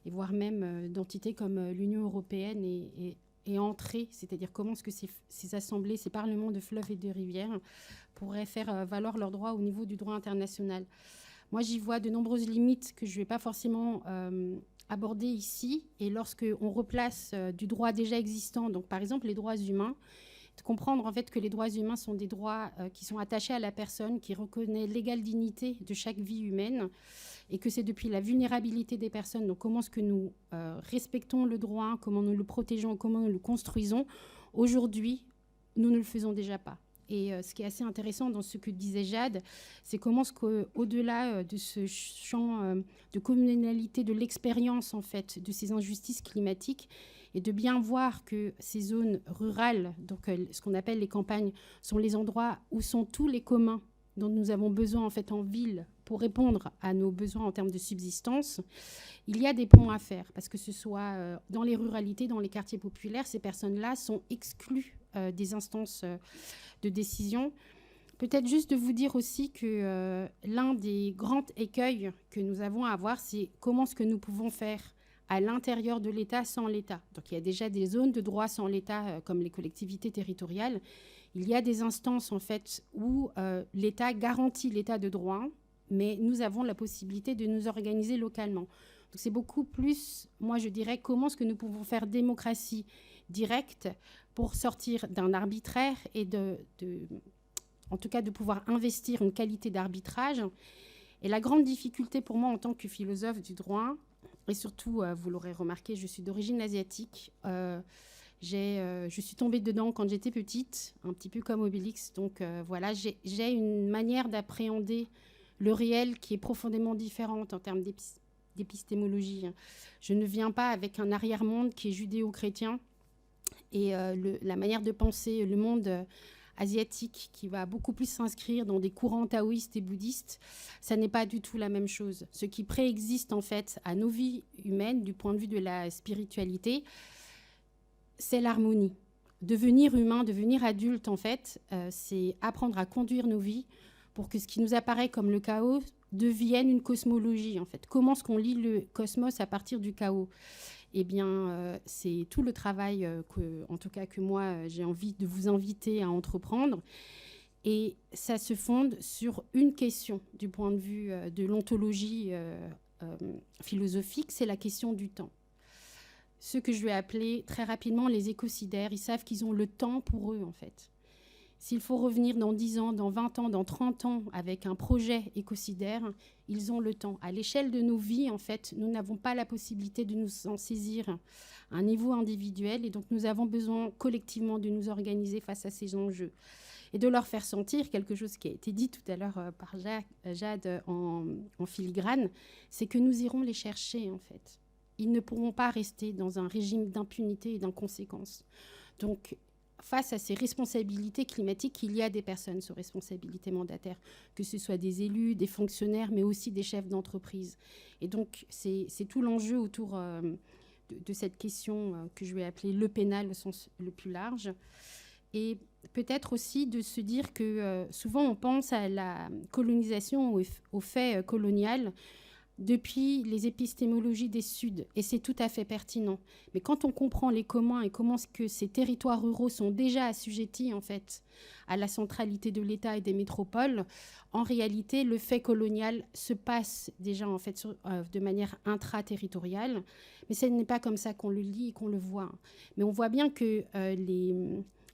voire même d'entités comme l'Union européenne et entrer, c'est-à-dire comment est-ce que ces assemblées, ces parlements de fleuves et de rivières pourraient faire valoir leurs droits au niveau du droit international. Moi, j'y vois de nombreuses limites que je ne vais pas forcément aborder ici. Et lorsqu'on replace du droit déjà existant, donc par exemple les droits humains, de comprendre en fait que les droits humains sont des droits qui sont attachés à la personne, qui reconnaît l'égale dignité de chaque vie humaine, et que c'est depuis la vulnérabilité des personnes, donc comment est-ce que nous respectons le droit, comment nous le protégeons, comment nous le construisons. Aujourd'hui, nous ne le faisons déjà pas. Et ce qui est assez intéressant dans ce que disait Jade, c'est comment est-ce qu'au-delà de ce champ de communalité, de l'expérience en fait, de ces injustices climatiques, et de bien voir que ces zones rurales, donc ce qu'on appelle les campagnes, sont les endroits où sont tous les communs dont nous avons besoin en fait en ville pour répondre à nos besoins en termes de subsistance, il y a des ponts à faire, parce que ce soit dans les ruralités, dans les quartiers populaires, ces personnes-là sont exclues des instances de décision. Peut-être juste de vous dire aussi que l'un des grands écueils que nous avons à avoir, c'est comment ce que nous pouvons faire à l'intérieur de l'État sans l'État. Donc il y a déjà des zones de droit sans l'État, comme les collectivités territoriales. Il y a des instances en fait où l'État garantit l'État de droit, mais nous avons la possibilité de nous organiser localement. Donc c'est beaucoup plus, moi je dirais, comment est-ce que nous pouvons faire démocratie directe pour sortir d'un arbitraire et en tout cas de pouvoir investir une qualité d'arbitrage. Et la grande difficulté pour moi en tant que philosophe du droit, et surtout, vous l'aurez remarqué, je suis d'origine asiatique. Je suis tombée dedans quand j'étais petite, un petit peu comme Obélix. Donc voilà, j'ai une manière d'appréhender le réel qui est profondément différente en termes d'épistémologie. Je ne viens pas avec un arrière-monde qui est judéo-chrétien et la manière de penser le monde asiatique qui va beaucoup plus s'inscrire dans des courants taoïstes et bouddhistes, ça n'est pas du tout la même chose. Ce qui préexiste en fait à nos vies humaines du point de vue de la spiritualité, c'est l'harmonie. Devenir humain, devenir adulte en fait, c'est apprendre à conduire nos vies pour que ce qui nous apparaît comme le chaos devienne une cosmologie en fait. Comment est-ce qu'on lit le cosmos à partir du chaos ? Eh bien, c'est tout le travail en tout cas que moi, j'ai envie de vous inviter à entreprendre. Et ça se fonde sur une question du point de vue de l'ontologie philosophique, c'est la question du temps. Ce que je vais appeler très rapidement les écocidaires, ils savent qu'ils ont le temps pour eux, en fait. S'il faut revenir dans 10 ans, dans 20 ans, dans 30 ans avec un projet écocidaire, ils ont le temps. À l'échelle de nos vies, en fait, nous n'avons pas la possibilité de nous en saisir à un niveau individuel. Et donc, nous avons besoin collectivement de nous organiser face à ces enjeux et de leur faire sentir quelque chose qui a été dit tout à l'heure par Jade en filigrane, c'est que nous irons les chercher, en fait. Ils ne pourront pas rester dans un régime d'impunité et d'inconséquence. Donc, face à ces responsabilités climatiques, il y a des personnes sous responsabilité mandataire, que ce soit des élus, des fonctionnaires, mais aussi des chefs d'entreprise. Et donc, c'est tout l'enjeu autour de cette question que je vais appeler le pénal au sens le plus large. Et peut-être aussi de se dire que souvent on pense à la colonisation, au fait colonial, depuis les épistémologies des Suds, et c'est tout à fait pertinent. Mais quand on comprend les communs et comment que ces territoires ruraux sont déjà assujettis en fait à la centralité de l'État et des métropoles, en réalité, le fait colonial se passe déjà en fait de manière intraterritoriale, mais ce n'est pas comme ça qu'on le lit et qu'on le voit. Mais on voit bien que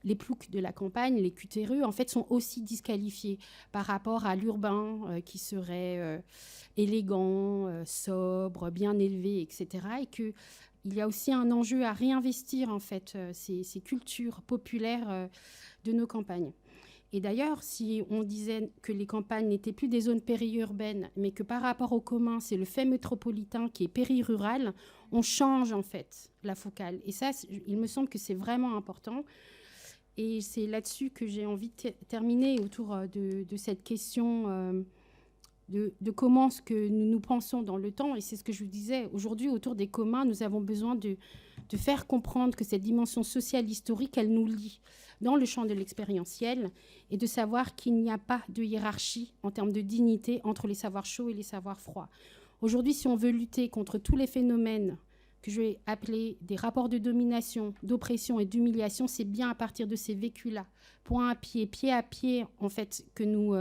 les ploucs de la campagne, les cutéreux, en fait, sont aussi disqualifiés par rapport à l'urbain qui serait élégant, sobre, bien élevé, etc. Et qu'il y a aussi un enjeu à réinvestir, en fait, ces cultures populaires de nos campagnes. Et d'ailleurs, si on disait que les campagnes n'étaient plus des zones périurbaines, mais que par rapport au commun, c'est le fait métropolitain qui est périrural, on change, en fait, la focale. Et ça, il me semble que c'est vraiment important. Et c'est là-dessus que j'ai envie de terminer autour de cette question de comment ce que nous pensons dans le temps. Et c'est ce que je vous disais. Aujourd'hui, autour des communs, nous avons besoin de faire comprendre que cette dimension sociale historique, elle nous lie dans le champ de l'expérientiel et de savoir qu'il n'y a pas de hiérarchie en termes de dignité entre les savoirs chauds et les savoirs froids. Aujourd'hui, si on veut lutter contre tous les phénomènes que je vais appeler des rapports de domination, d'oppression et d'humiliation, c'est bien à partir de ces vécus-là, point à pied, en fait, que nous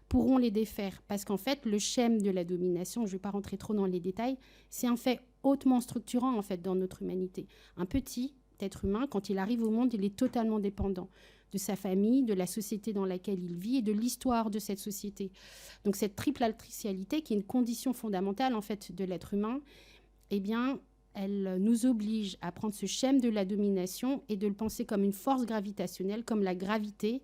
pourrons les défaire. Parce qu'en fait, le schème de la domination, je ne vais pas rentrer trop dans les détails, c'est un fait hautement structurant, en fait, dans notre humanité. Un petit être humain, quand il arrive au monde, il est totalement dépendant de sa famille, de la société dans laquelle il vit et de l'histoire de cette société. Donc cette triple altricialité, qui est une condition fondamentale, en fait, de l'être humain, eh bien, elle nous oblige à prendre ce schème de la domination et de le penser comme une force gravitationnelle, comme la gravité,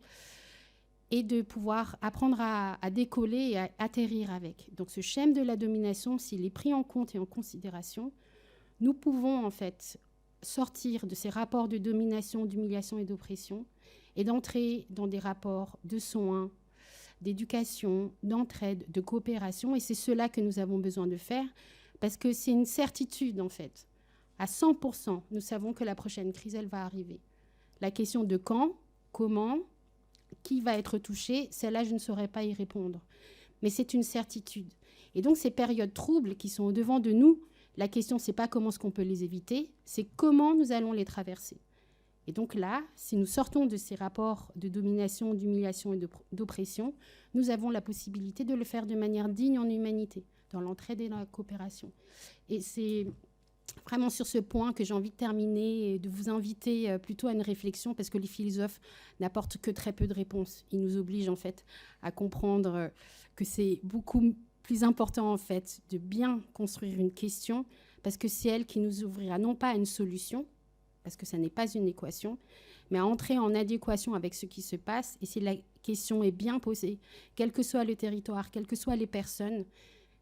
et de pouvoir apprendre à décoller et à atterrir avec. Donc ce schème de la domination, s'il est pris en compte et en considération, nous pouvons en fait sortir de ces rapports de domination, d'humiliation et d'oppression et d'entrer dans des rapports de soins, d'éducation, d'entraide, de coopération. Et c'est cela que nous avons besoin de faire. Parce que c'est une certitude, en fait. À 100%, nous savons que la prochaine crise, elle va arriver. La question de quand, comment, qui va être touché, celle-là, je ne saurais pas y répondre. Mais c'est une certitude. Et donc, ces périodes troubles qui sont au-devant de nous, la question, ce n'est pas comment est-ce qu'on peut les éviter, c'est comment nous allons les traverser. Et donc là, si nous sortons de ces rapports de domination, d'humiliation et d'oppression, nous avons la possibilité de le faire de manière digne en humanité, dans l'entraide et dans la coopération. Et c'est vraiment sur ce point que j'ai envie de terminer et de vous inviter plutôt à une réflexion, parce que les philosophes n'apportent que très peu de réponses. Ils nous obligent en fait à comprendre que c'est beaucoup plus important en fait de bien construire une question, parce que c'est elle qui nous ouvrira non pas à une solution, parce que ça n'est pas une équation, mais à entrer en adéquation avec ce qui se passe. Et si la question est bien posée, quel que soit le territoire, quelles que soient les personnes,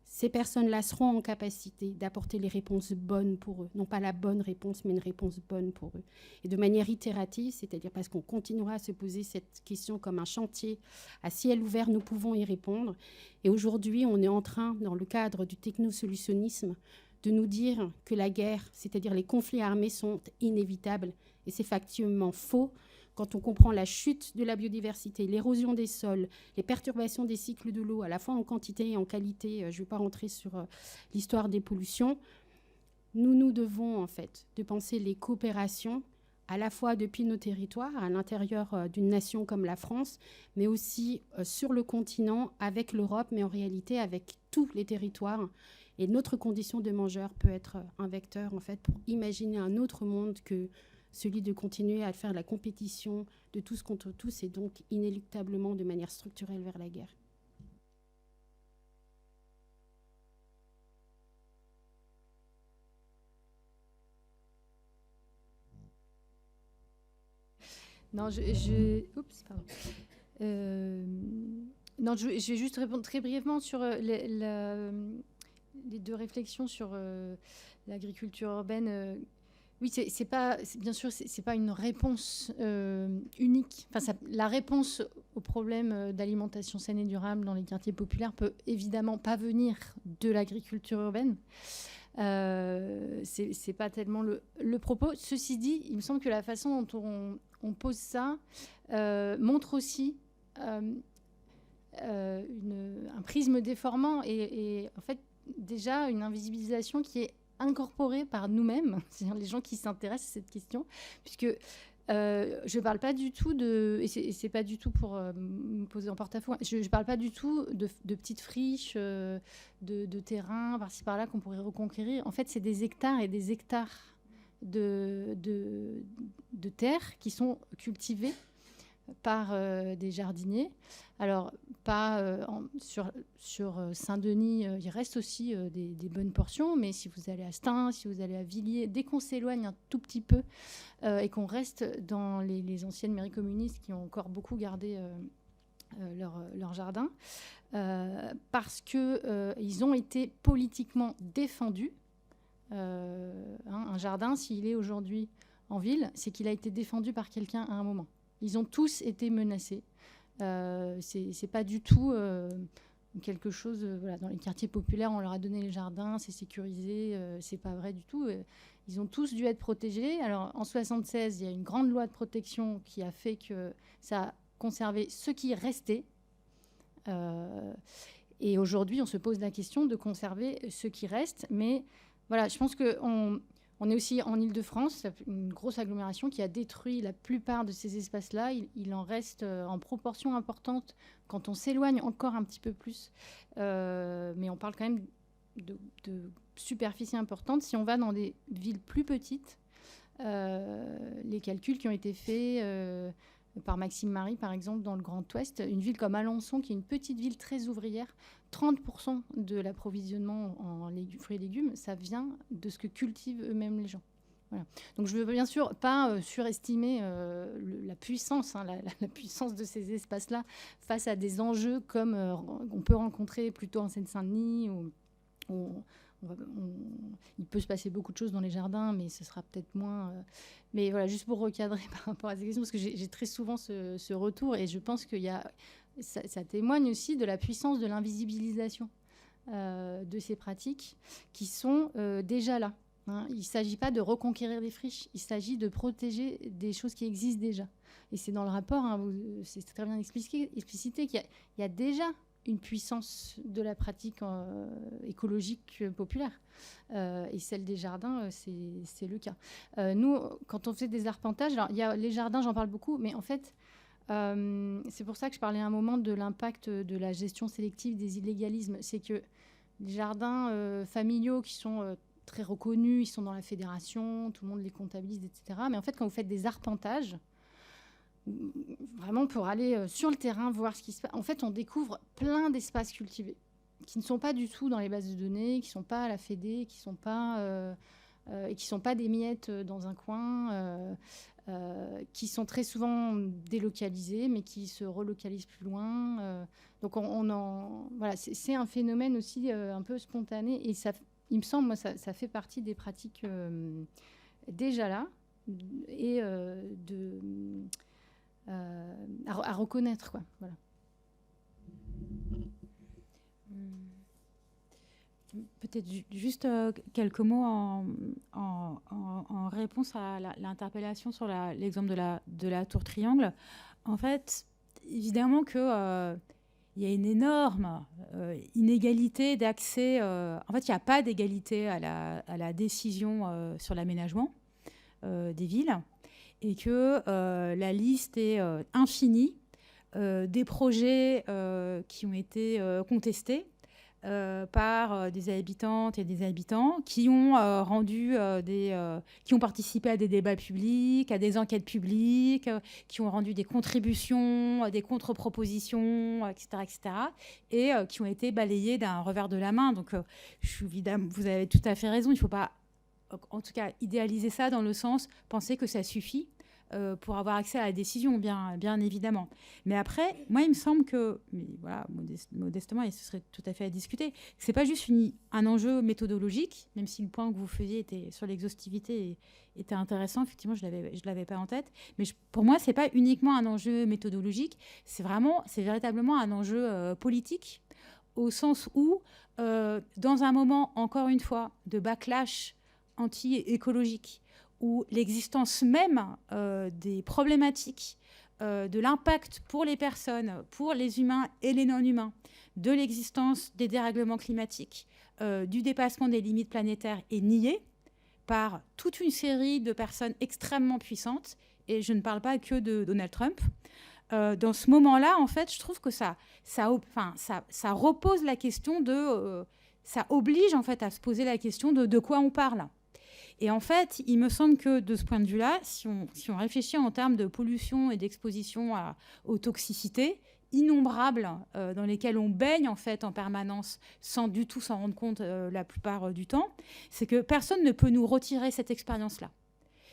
ces personnes-là seront en capacité d'apporter les réponses bonnes pour eux. Non pas la bonne réponse, mais une réponse bonne pour eux. Et de manière itérative, c'est-à-dire parce qu'on continuera à se poser cette question comme un chantier à ciel ouvert, nous pouvons y répondre. Et aujourd'hui, on est en train, dans le cadre du technosolutionnisme, de nous dire que la guerre, c'est-à-dire les conflits armés, sont inévitables. Et c'est factuellement faux. Quand on comprend la chute de la biodiversité, l'érosion des sols, les perturbations des cycles de l'eau, à la fois en quantité et en qualité, je ne vais pas rentrer sur l'histoire des pollutions, nous devons en fait de penser les coopérations à la fois depuis nos territoires, à l'intérieur d'une nation comme la France, mais aussi sur le continent avec l'Europe, mais en réalité avec tous les territoires. Et notre condition de mangeur peut être un vecteur en fait pour imaginer un autre monde que celui de continuer à faire la compétition de tous contre tous et donc inéluctablement de manière structurelle vers la guerre. Non, oups, pardon. Non, je vais juste répondre très brièvement sur les deux réflexions sur l'agriculture urbaine. Oui, bien sûr, c'est pas une réponse unique. Enfin, la réponse au problème d'alimentation saine et durable dans les quartiers populaires peut évidemment pas venir de l'agriculture urbaine. C'est pas tellement le propos. Ceci dit, il me semble que la façon dont on pose ça montre aussi un prisme déformant et en fait déjà une invisibilisation qui est incorporée par nous-mêmes, c'est-à-dire les gens qui s'intéressent à cette question, puisque je ne parle pas du tout et c'est pas du tout pour me poser en porte-à-faux, je ne parle pas du tout de petites friches, de terrains par-ci par-là qu'on pourrait reconquérir. En fait, c'est des hectares et des hectares de terres qui sont cultivées par des jardiniers. Alors, pas sur Saint-Denis, il reste aussi des bonnes portions, mais si vous allez à Stein, si vous allez à Villiers, dès qu'on s'éloigne un tout petit peu et qu'on reste dans les anciennes mairies communistes qui ont encore beaucoup gardé leur jardin, parce qu'ils ont été politiquement défendus. Un jardin, s'il est aujourd'hui en ville, c'est qu'il a été défendu par quelqu'un à un moment. Ils ont tous été menacés. C'est pas du tout quelque chose. Voilà, dans les quartiers populaires, on leur a donné les jardins, c'est sécurisé. C'est pas vrai du tout. Ils ont tous dû être protégés. Alors en 1976, il y a une grande loi de protection qui a fait que ça a conservé ce qui restait. Et aujourd'hui, on se pose la question de conserver ce qui reste. Mais voilà, je pense qu'on est aussi en Île-de-France, une grosse agglomération qui a détruit la plupart de ces espaces-là. Il en reste en proportion importante quand on s'éloigne encore un petit peu plus. Mais on parle quand même de superficie importante. Si on va dans des villes plus petites, les calculs qui ont été faits par Maxime Marie, par exemple, dans le Grand Ouest, une ville comme Alençon, qui est une petite ville très ouvrière, 30% de l'approvisionnement en fruits et légumes, ça vient de ce que cultivent eux-mêmes les gens. Voilà. Donc je ne veux bien sûr pas surestimer la puissance, la puissance de ces espaces-là face à des enjeux comme on peut rencontrer plutôt en Seine-Saint-Denis, où il peut se passer beaucoup de choses dans les jardins, mais ce sera peut-être moins... Mais voilà, juste pour recadrer par rapport à ces questions, parce que j'ai très souvent ce retour, et je pense qu'il y a... Ça témoigne aussi de la puissance de l'invisibilisation de ces pratiques qui sont déjà là. Il ne s'agit pas de reconquérir des friches, il s'agit de protéger des choses qui existent déjà. Et c'est dans le rapport, c'est très bien explicité qu'il y a déjà une puissance de la pratique écologique populaire. Et celle des jardins, c'est le cas. Nous, quand on fait des arpentages, alors, il y a les jardins, j'en parle beaucoup, mais en fait... c'est pour ça que je parlais un moment de l'impact de la gestion sélective des illégalismes. C'est que les jardins familiaux qui sont très reconnus, ils sont dans la fédération, tout le monde les comptabilise, etc. Mais en fait, quand vous faites des arpentages, vraiment pour aller sur le terrain, voir ce qui se passe, en fait, on découvre plein d'espaces cultivés qui ne sont pas du tout dans les bases de données, qui ne sont pas à la fédé, qui ne sont pas des miettes dans un coin, qui sont très souvent délocalisés, mais qui se relocalisent plus loin. Donc, voilà, c'est un phénomène aussi un peu spontané. Et ça, il me semble, moi, ça fait partie des pratiques déjà là et à reconnaître, quoi. Voilà. Peut-être juste quelques mots en réponse à l'interpellation sur l'exemple de la tour Triangle. En fait, évidemment que il y a une énorme inégalité d'accès. En fait, il n'y a pas d'égalité à la décision sur l'aménagement des villes et que la liste est infinie des projets qui ont été contestés par des habitantes et des habitants qui ont qui ont participé à des débats publics, à des enquêtes publiques, qui ont rendu des contributions, des contre-propositions, etc., et qui ont été balayées d'un revers de la main. Donc, évidemment, vous avez tout à fait raison. Il ne faut pas, en tout cas, idéaliser ça dans le sens penser que ça suffit. Pour avoir accès à la décision, bien évidemment. Mais après, moi, il me semble que, mais voilà, modestement, et ce serait tout à fait à discuter, que ce n'est pas juste un enjeu méthodologique, même si le point que vous faisiez sur l'exhaustivité était intéressant, effectivement, je ne l'avais pas en tête, mais pour moi, ce n'est pas uniquement un enjeu méthodologique, c'est véritablement un enjeu politique, au sens où, dans un moment, encore une fois, de backlash anti-écologique, où l'existence même des problématiques, de l'impact pour les personnes, pour les humains et les non-humains, de l'existence des dérèglements climatiques, du dépassement des limites planétaires est niée par toute une série de personnes extrêmement puissantes, et je ne parle pas que de Donald Trump. Dans ce moment-là, en fait, je trouve que ça repose la question ça oblige en fait à se poser la question de quoi on parle. Et en fait, il me semble que de ce point de vue-là, si on réfléchit en termes de pollution et d'exposition aux toxicités innombrables dans lesquelles on baigne en fait en permanence sans du tout s'en rendre compte la plupart du temps, c'est que personne ne peut nous retirer cette expérience-là.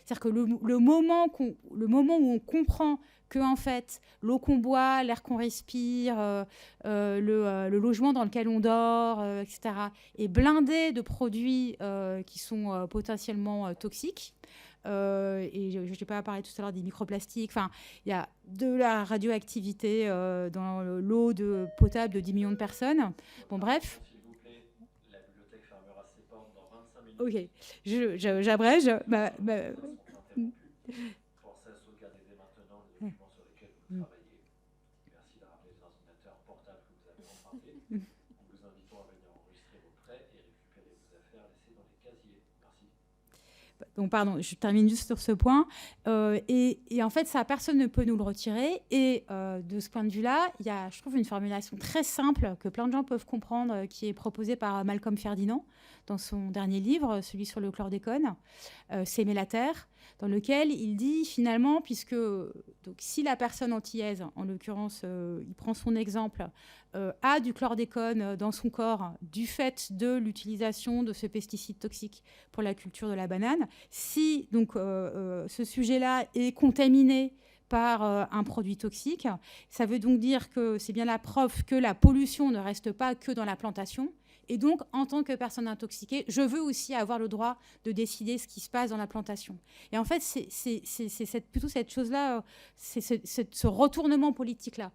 C'est-à-dire que le moment où on comprend que en fait, l'eau qu'on boit, l'air qu'on respire, le logement dans lequel on dort, etc., est blindé de produits qui sont potentiellement toxiques. Et je n'ai pas parlé tout à l'heure des microplastiques. Enfin, il y a de la radioactivité dans l'eau potable de 10 millions de personnes. Bon, bref. S'il vous plaît, la bibliothèque fermera ses portes dans 25 minutes. Ok, j'abrège. Pensez à sauvegarder dès maintenant les documents sur lesquels vous travaillez. Merci de rappeler les ordinateurs portables que vous avez empruntés. Nous vous invitons à venir enregistrer vos prêts et récupérer vos affaires laissées dans les casiers. Merci. Donc, pardon, je termine juste sur ce point. Et en fait, ça, personne ne peut nous le retirer. Et de ce point de vue-là, il y a, je trouve, une formulation très simple que plein de gens peuvent comprendre, qui est proposée par Malcolm Ferdinand dans son dernier livre, celui sur le chlordécone, S'aimer la Terre, dans lequel il dit finalement, puisque donc, si la personne antillaise, en l'occurrence, il prend son exemple, a du chlordécone dans son corps du fait de l'utilisation de ce pesticide toxique pour la culture de la banane, si donc ce sujet-là est contaminé par un produit toxique, ça veut donc dire que c'est bien la preuve que la pollution ne reste pas que dans la plantation. Et donc, en tant que personne intoxiquée, je veux aussi avoir le droit de décider ce qui se passe dans la plantation. Et en fait, c'est plutôt cette chose-là, c'est ce retournement politique-là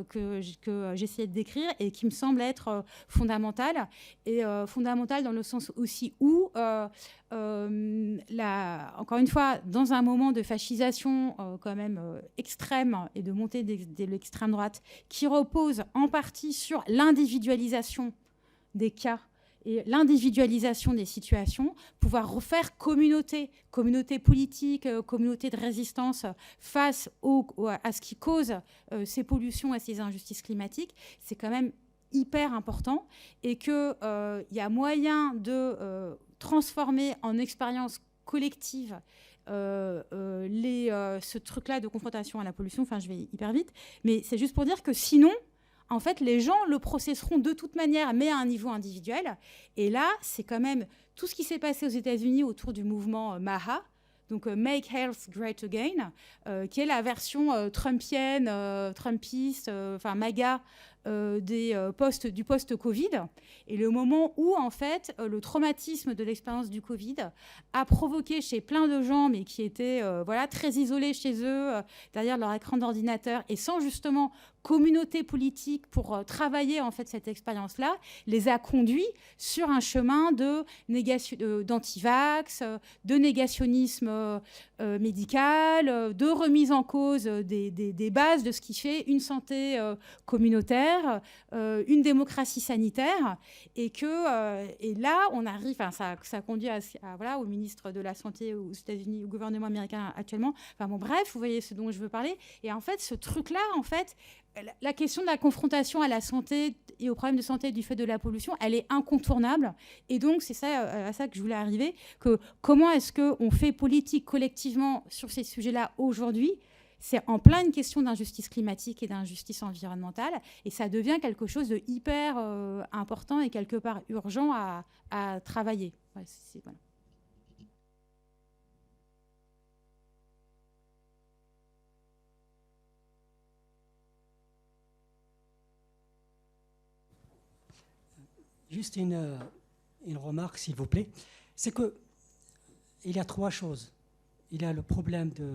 que j'essayais de décrire et qui me semble être fondamental. Et fondamental dans le sens aussi où, encore une fois, dans un moment de fascisation quand même extrême et de montée de l'extrême droite, qui repose en partie sur l'individualisation des cas et l'individualisation des situations, pouvoir refaire communauté politique, communauté de résistance face à ce qui cause ces pollutions et ces injustices climatiques, c'est quand même hyper important, et qu'il y a moyen de transformer en expérience collective ce truc-là de confrontation à la pollution. Enfin, je vais hyper vite, mais c'est juste pour dire que sinon, en fait, les gens le processeront de toute manière, mais à un niveau individuel. Et là, c'est quand même tout ce qui s'est passé aux États-Unis autour du mouvement MAHA, donc Make Health Great Again, qui est la version trumpienne, trumpiste, enfin MAGA, du post-Covid. Et le moment où, en fait, le traumatisme de l'expérience du Covid a provoqué chez plein de gens, mais qui étaient très isolés chez eux, derrière leur écran d'ordinateur, et sans justement communauté politique pour travailler en fait cette expérience-là, les a conduits sur un chemin d'antivax, de négationnisme médical, de remise en cause des bases de ce qui fait une santé communautaire, une démocratie sanitaire, et là on arrive, ça conduit au ministre de la Santé aux États-Unis, au gouvernement américain actuellement. Enfin bon, bref, vous voyez ce dont je veux parler. Et en fait, ce truc-là, en fait, la question de la confrontation à la santé et aux problèmes de santé du fait de la pollution, elle est incontournable. Et donc, c'est ça, à ça que je voulais arriver, que comment est-ce qu'on fait politique collectivement sur ces sujets-là aujourd'hui ? C'est en plein une question d'injustice climatique et d'injustice environnementale, et ça devient quelque chose de hyper important et quelque part urgent à travailler. Ouais, voilà. Juste une remarque, s'il vous plaît. C'est qu'il y a trois choses. Il y a le problème de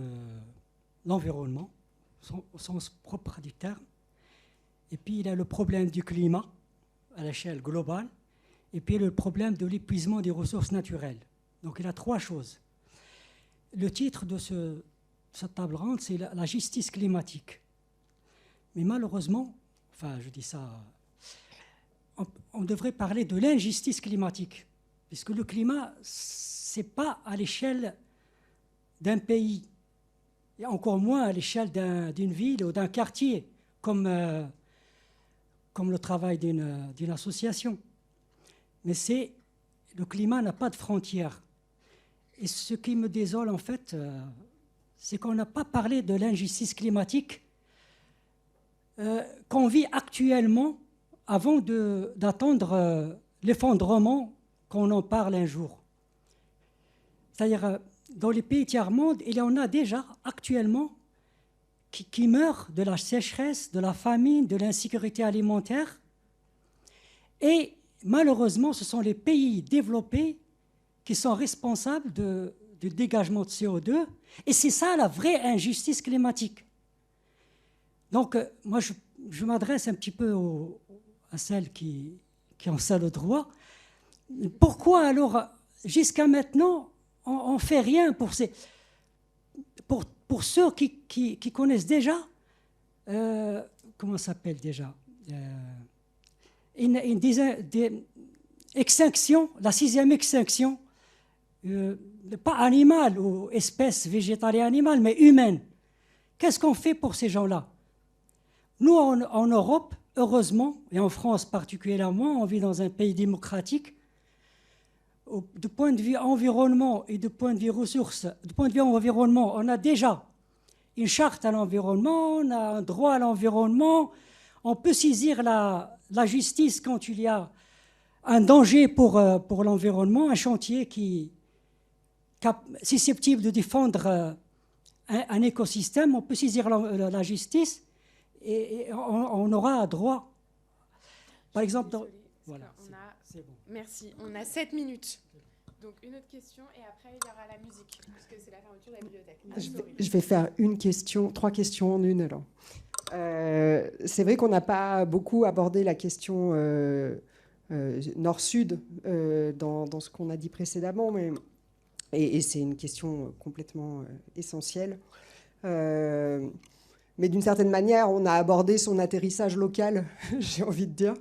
l'environnement, au sens propre du terme. Et puis, il y a le problème du climat, à l'échelle globale. Et puis, le problème de l'épuisement des ressources naturelles. Donc, il y a trois choses. Le titre de cette table ronde, c'est la justice climatique. Mais malheureusement, enfin, je dis ça... on devrait parler de l'injustice climatique, puisque le climat, ce n'est pas à l'échelle d'un pays, et encore moins à l'échelle d'une ville ou d'un quartier, comme le travail d'une association. Mais le climat n'a pas de frontières. Et ce qui me désole, en fait, c'est qu'on n'a pas parlé de l'injustice climatique qu'on vit actuellement avant d'attendre l'effondrement qu'on en parle un jour. C'est-à-dire, dans les pays tiers-monde, il y en a déjà actuellement qui meurent de la sécheresse, de la famine, de l'insécurité alimentaire. Et malheureusement, ce sont les pays développés qui sont responsables du dégagement de CO2. Et c'est ça la vraie injustice climatique. Donc, moi, je m'adresse un petit peu à celles qui ont ça le droit. Pourquoi alors, jusqu'à maintenant, on ne fait rien pour ceux qui connaissent déjà, comment ça s'appelle déjà, extinction, la 6e extinction, pas animale ou espèce végétale et animale, mais humaine. Qu'est-ce qu'on fait pour ces gens-là? Nous, en Europe, heureusement, et en France particulièrement, on vit dans un pays démocratique. Du point de vue environnement et du point de vue ressources, du point de vue environnement, on a déjà une charte à l'environnement, on a un droit à l'environnement, on peut saisir la justice quand il y a un danger pour l'environnement, un chantier qui est susceptible de défendre un écosystème, on peut saisir la justice. Et on aura droit. Par exemple, voilà. C'est bon. Merci. On a 7 minutes. Donc une autre question et après il y aura la musique, puisque c'est la fermeture de la bibliothèque. Je vais faire trois questions en une alors. C'est vrai qu'on n'a pas beaucoup abordé la question nord-sud dans ce qu'on a dit précédemment, et c'est une question complètement essentielle. Mais d'une certaine manière, on a abordé son atterrissage local, j'ai envie de dire.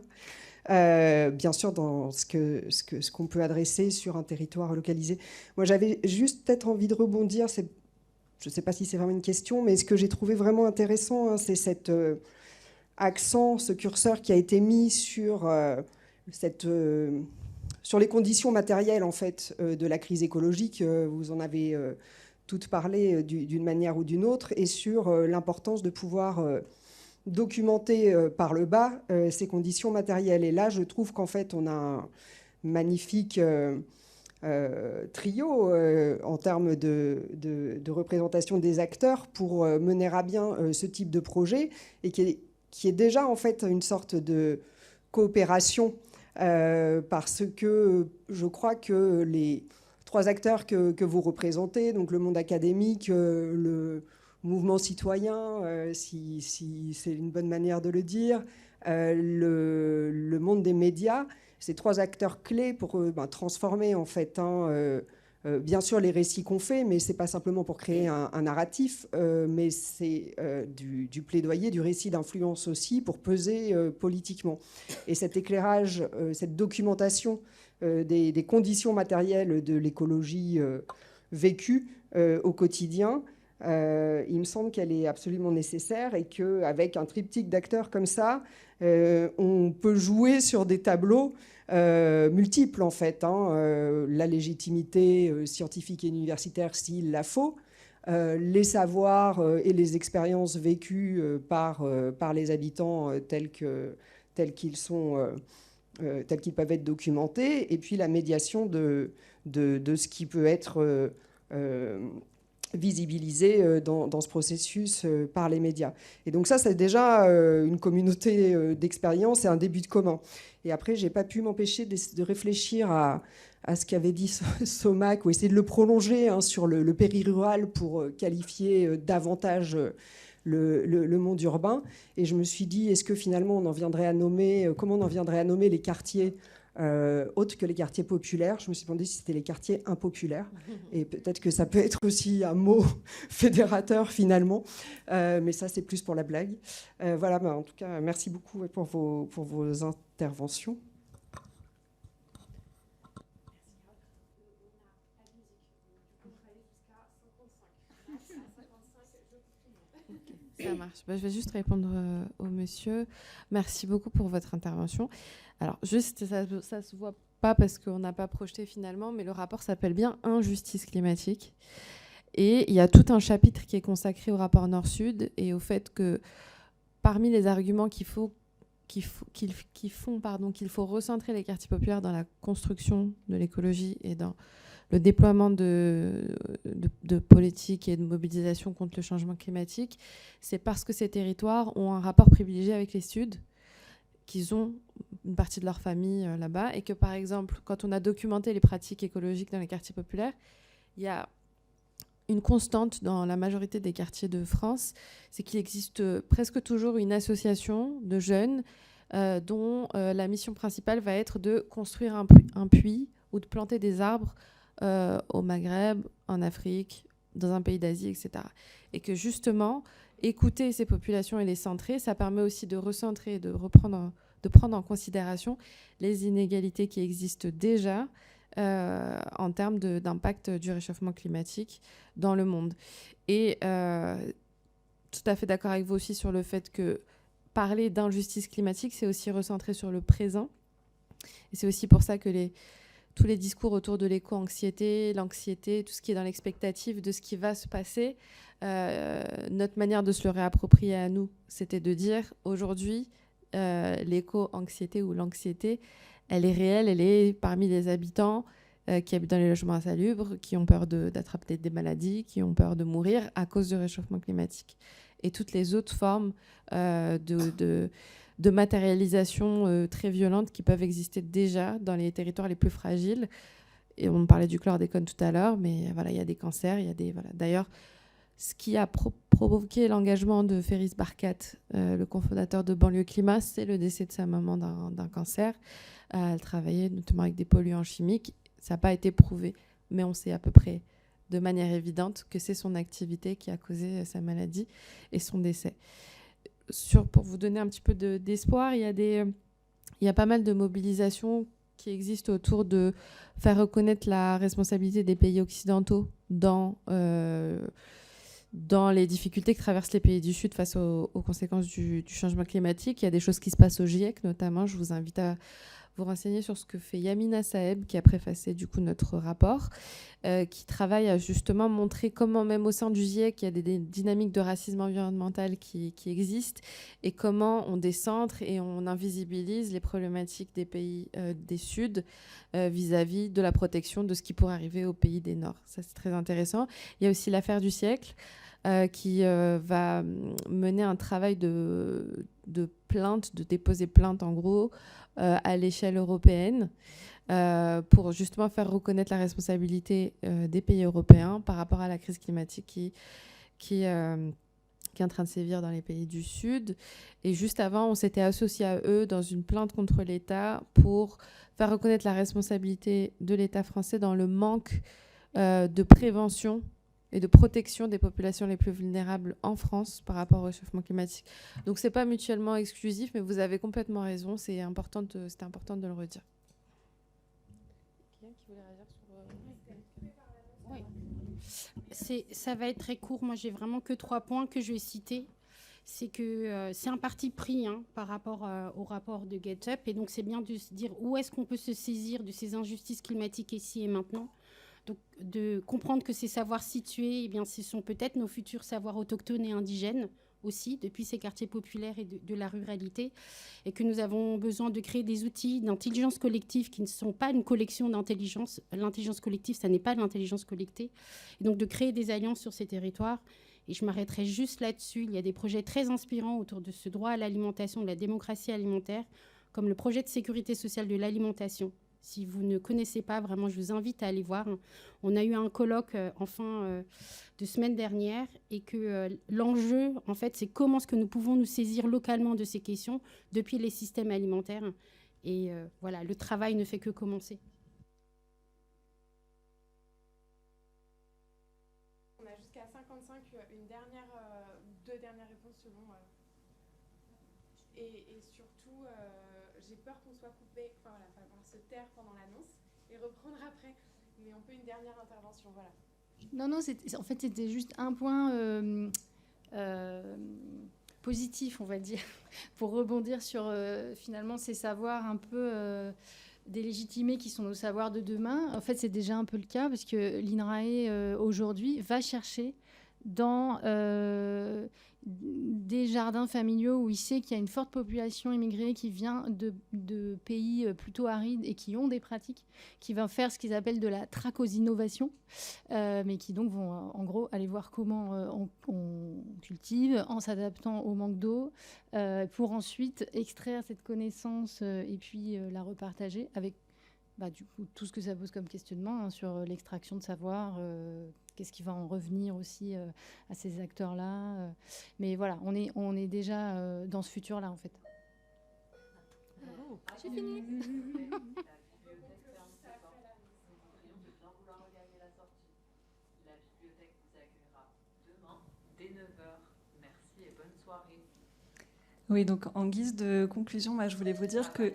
Bien sûr, dans ce qu'on peut adresser sur un territoire localisé. Moi, j'avais juste peut-être envie de rebondir. Je ne sais pas si c'est vraiment une question, mais ce que j'ai trouvé vraiment intéressant, c'est cet accent, ce curseur qui a été mis sur les conditions matérielles en fait, de la crise écologique. Vous en avez toutes parlé d'une manière ou d'une autre, et sur l'importance de pouvoir documenter par le bas ces conditions matérielles. Et là, je trouve qu'en fait, on a un magnifique trio en termes de représentation des acteurs pour mener à bien ce type de projet, et qui est déjà en fait une sorte de coopération, parce que je crois que les trois acteurs que vous représentez, donc le monde académique, le mouvement citoyen, si c'est une bonne manière de le dire, le monde des médias, ces trois acteurs clés pour transformer en fait bien sûr les récits qu'on fait, mais c'est pas simplement pour créer un narratif, mais c'est du plaidoyer, du récit d'influence aussi pour peser politiquement. Et cet éclairage, cette documentation des conditions matérielles de l'écologie vécue au quotidien, il me semble qu'elle est absolument nécessaire et qu'avec un triptyque d'acteurs comme ça, on peut jouer sur des tableaux multiples, en fait. La légitimité scientifique et universitaire, s'il la faut, les savoirs et les expériences vécues par les habitants tels qu'ils peuvent être documentés, et puis la médiation de ce qui peut être visibilisé dans ce processus par les médias. Et donc ça, c'est déjà une communauté d'expérience et un début de commun. Et après, j'ai pas pu m'empêcher de réfléchir à ce qu'avait dit Somac, ou essayer de le prolonger sur le périrural pour qualifier davantage le monde urbain. Et je me suis dit, est-ce que finalement, comment on en viendrait à nommer les quartiers autres que les quartiers populaires? Je me suis demandé si c'était les quartiers impopulaires. Et peut-être que ça peut être aussi un mot fédérateur finalement. Mais ça, c'est plus pour la blague. Voilà, en tout cas, merci beaucoup pour vos interventions. Ça marche. Je vais juste répondre au monsieur. Merci beaucoup pour votre intervention. Alors, juste, ça se voit pas parce qu'on n'a pas projeté finalement, mais le rapport s'appelle bien Injustice climatique. Et il y a tout un chapitre qui est consacré au rapport Nord-Sud et au fait que parmi les arguments qu'il faut recentrer les quartiers populaires dans la construction de l'écologie et dans le déploiement de politiques et de mobilisation contre le changement climatique, c'est parce que ces territoires ont un rapport privilégié avec les Suds, qu'ils ont une partie de leur famille là-bas, et que par exemple, quand on a documenté les pratiques écologiques dans les quartiers populaires, il y a une constante dans la majorité des quartiers de France, c'est qu'il existe presque toujours une association de jeunes dont la mission principale va être de construire un puits ou de planter des arbres au Maghreb, en Afrique, dans un pays d'Asie, etc. Et que justement, écouter ces populations et les centrer, ça permet aussi de recentrer, de prendre en considération les inégalités qui existent déjà en termes d'impact du réchauffement climatique dans le monde. Et tout à fait d'accord avec vous aussi sur le fait que parler d'injustice climatique, c'est aussi recentrer sur le présent. Et c'est aussi pour ça que tous les discours autour de l'éco-anxiété, l'anxiété, tout ce qui est dans l'expectative de ce qui va se passer, notre manière de se le réapproprier à nous, c'était de dire aujourd'hui, l'éco-anxiété ou l'anxiété, elle est réelle, elle est parmi les habitants qui habitent dans les logements insalubres, qui ont peur d'attraper des maladies, qui ont peur de mourir à cause du réchauffement climatique. Et toutes les autres formes de matérialisation très violentes qui peuvent exister déjà dans les territoires les plus fragiles. Et on parlait du chlordécone tout à l'heure, mais voilà, il y a des cancers, il y a des... Voilà. D'ailleurs, ce qui a provoqué l'engagement de Féris Barkat, le cofondateur de Banlieue Climat, c'est le décès de sa maman d'un cancer. Elle travaillait notamment avec des polluants chimiques. Ça n'a pas été prouvé, mais on sait à peu près de manière évidente que c'est son activité qui a causé sa maladie et son décès. Pour vous donner un petit peu d'espoir, il y a pas mal de mobilisations qui existent autour de faire reconnaître la responsabilité des pays occidentaux dans les difficultés que traversent les pays du Sud face aux conséquences du changement climatique. Il y a des choses qui se passent au GIEC notamment. Je vous invite à vous renseigner sur ce que fait Yamina Saeb, qui a préfacé du coup notre rapport, qui travaille à justement montrer comment même au sein du GIEC, il y a des dynamiques de racisme environnemental qui existent et comment on décentre et on invisibilise les problématiques des pays des Suds vis-à-vis de la protection de ce qui pourrait arriver aux pays des Nord. Ça, c'est très intéressant. Il y a aussi l'affaire du siècle qui va mener un travail de plainte, de déposer plainte en gros, à l'échelle européenne pour justement faire reconnaître la responsabilité des pays européens par rapport à la crise climatique qui est en train de sévir dans les pays du Sud. Et juste avant, on s'était associé à eux dans une plainte contre l'État pour faire reconnaître la responsabilité de l'État français dans le manque de prévention et de protection des populations les plus vulnérables en France par rapport au réchauffement climatique. Donc c'est pas mutuellement exclusif, mais vous avez complètement raison, c'était important de le redire. Quelqu'un qui voulait réagir sur... Oui. Ça va être très court. Moi, j'ai vraiment que 3 points que je vais citer. C'est que c'est un parti pris par rapport au rapport de Get Up. Et donc, c'est bien de se dire où est-ce qu'on peut se saisir de ces injustices climatiques ici et maintenant. Donc, de comprendre que ces savoirs situés, eh bien, ce sont peut-être nos futurs savoirs autochtones et indigènes aussi, depuis ces quartiers populaires et de la ruralité, et que nous avons besoin de créer des outils d'intelligence collective qui ne sont pas une collection d'intelligence. L'intelligence collective, ça n'est pas de l'intelligence collectée. Et donc, de créer des alliances sur ces territoires. Et je m'arrêterai juste là-dessus. Il y a des projets très inspirants autour de ce droit à l'alimentation, de la démocratie alimentaire, comme le projet de sécurité sociale de l'alimentation. Si vous ne connaissez pas, vraiment, je vous invite à aller voir. On a eu un colloque en fin de semaine dernière et que l'enjeu, en fait, c'est comment est-ce que nous pouvons nous saisir localement de ces questions depuis les systèmes alimentaires. Et voilà, le travail ne fait que commencer. On a jusqu'à 55, deux dernières réponses selon. Et surtout, j'ai peur qu'on soit coupé, enfin voilà, falloir se taire pendant l'annonce et reprendre après. Mais on peut une dernière intervention, voilà. Non, en fait, c'était juste un point positif, on va dire, pour rebondir sur finalement ces savoirs un peu délégitimés qui sont nos savoirs de demain. En fait, c'est déjà un peu le cas parce que l'INRAE aujourd'hui va chercher dans des jardins familiaux où il sait qu'il y a une forte population immigrée qui vient de pays plutôt arides et qui ont des pratiques, qui va faire ce qu'ils appellent de la trachosinnovation, mais qui donc vont en gros aller voir comment on cultive en s'adaptant au manque d'eau pour ensuite extraire cette connaissance et puis la repartager avec du coup, tout ce que ça pose comme questionnement sur l'extraction de savoir, qu'est-ce qui va en revenir aussi à ces acteurs-là. Mais voilà, on est déjà dans ce futur-là, en fait. Oh, j'ai fini. Oui, donc en guise de conclusion, moi, je voulais vous dire que...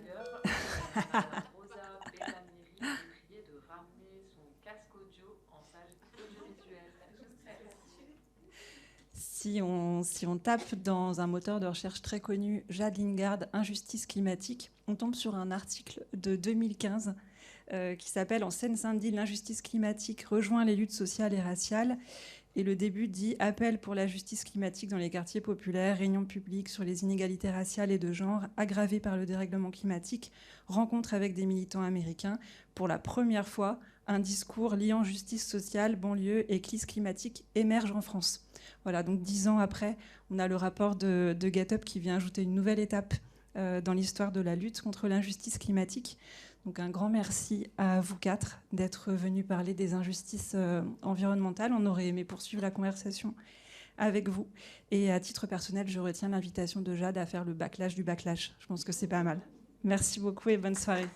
Si on tape dans un moteur de recherche très connu, Jade Lingard, Injustice climatique, on tombe sur un article de 2015 qui s'appelle « En Seine-Saint-Denis, l'injustice climatique rejoint les luttes sociales et raciales ». Et le début dit « Appel pour la justice climatique dans les quartiers populaires, réunion publique sur les inégalités raciales et de genre aggravées par le dérèglement climatique, rencontre avec des militants américains. Pour la première fois, un discours liant justice sociale, banlieue et crise climatique émerge en France ». Voilà, donc 10 ans après, on a le rapport de Get Up qui vient ajouter une nouvelle étape dans l'histoire de la lutte contre l'injustice climatique. Donc un grand merci à vous 4 d'être venus parler des injustices environnementales. On aurait aimé poursuivre la conversation avec vous. Et à titre personnel, je retiens l'invitation de Jade à faire le backlash du backlash. Je pense que c'est pas mal. Merci beaucoup et bonne soirée.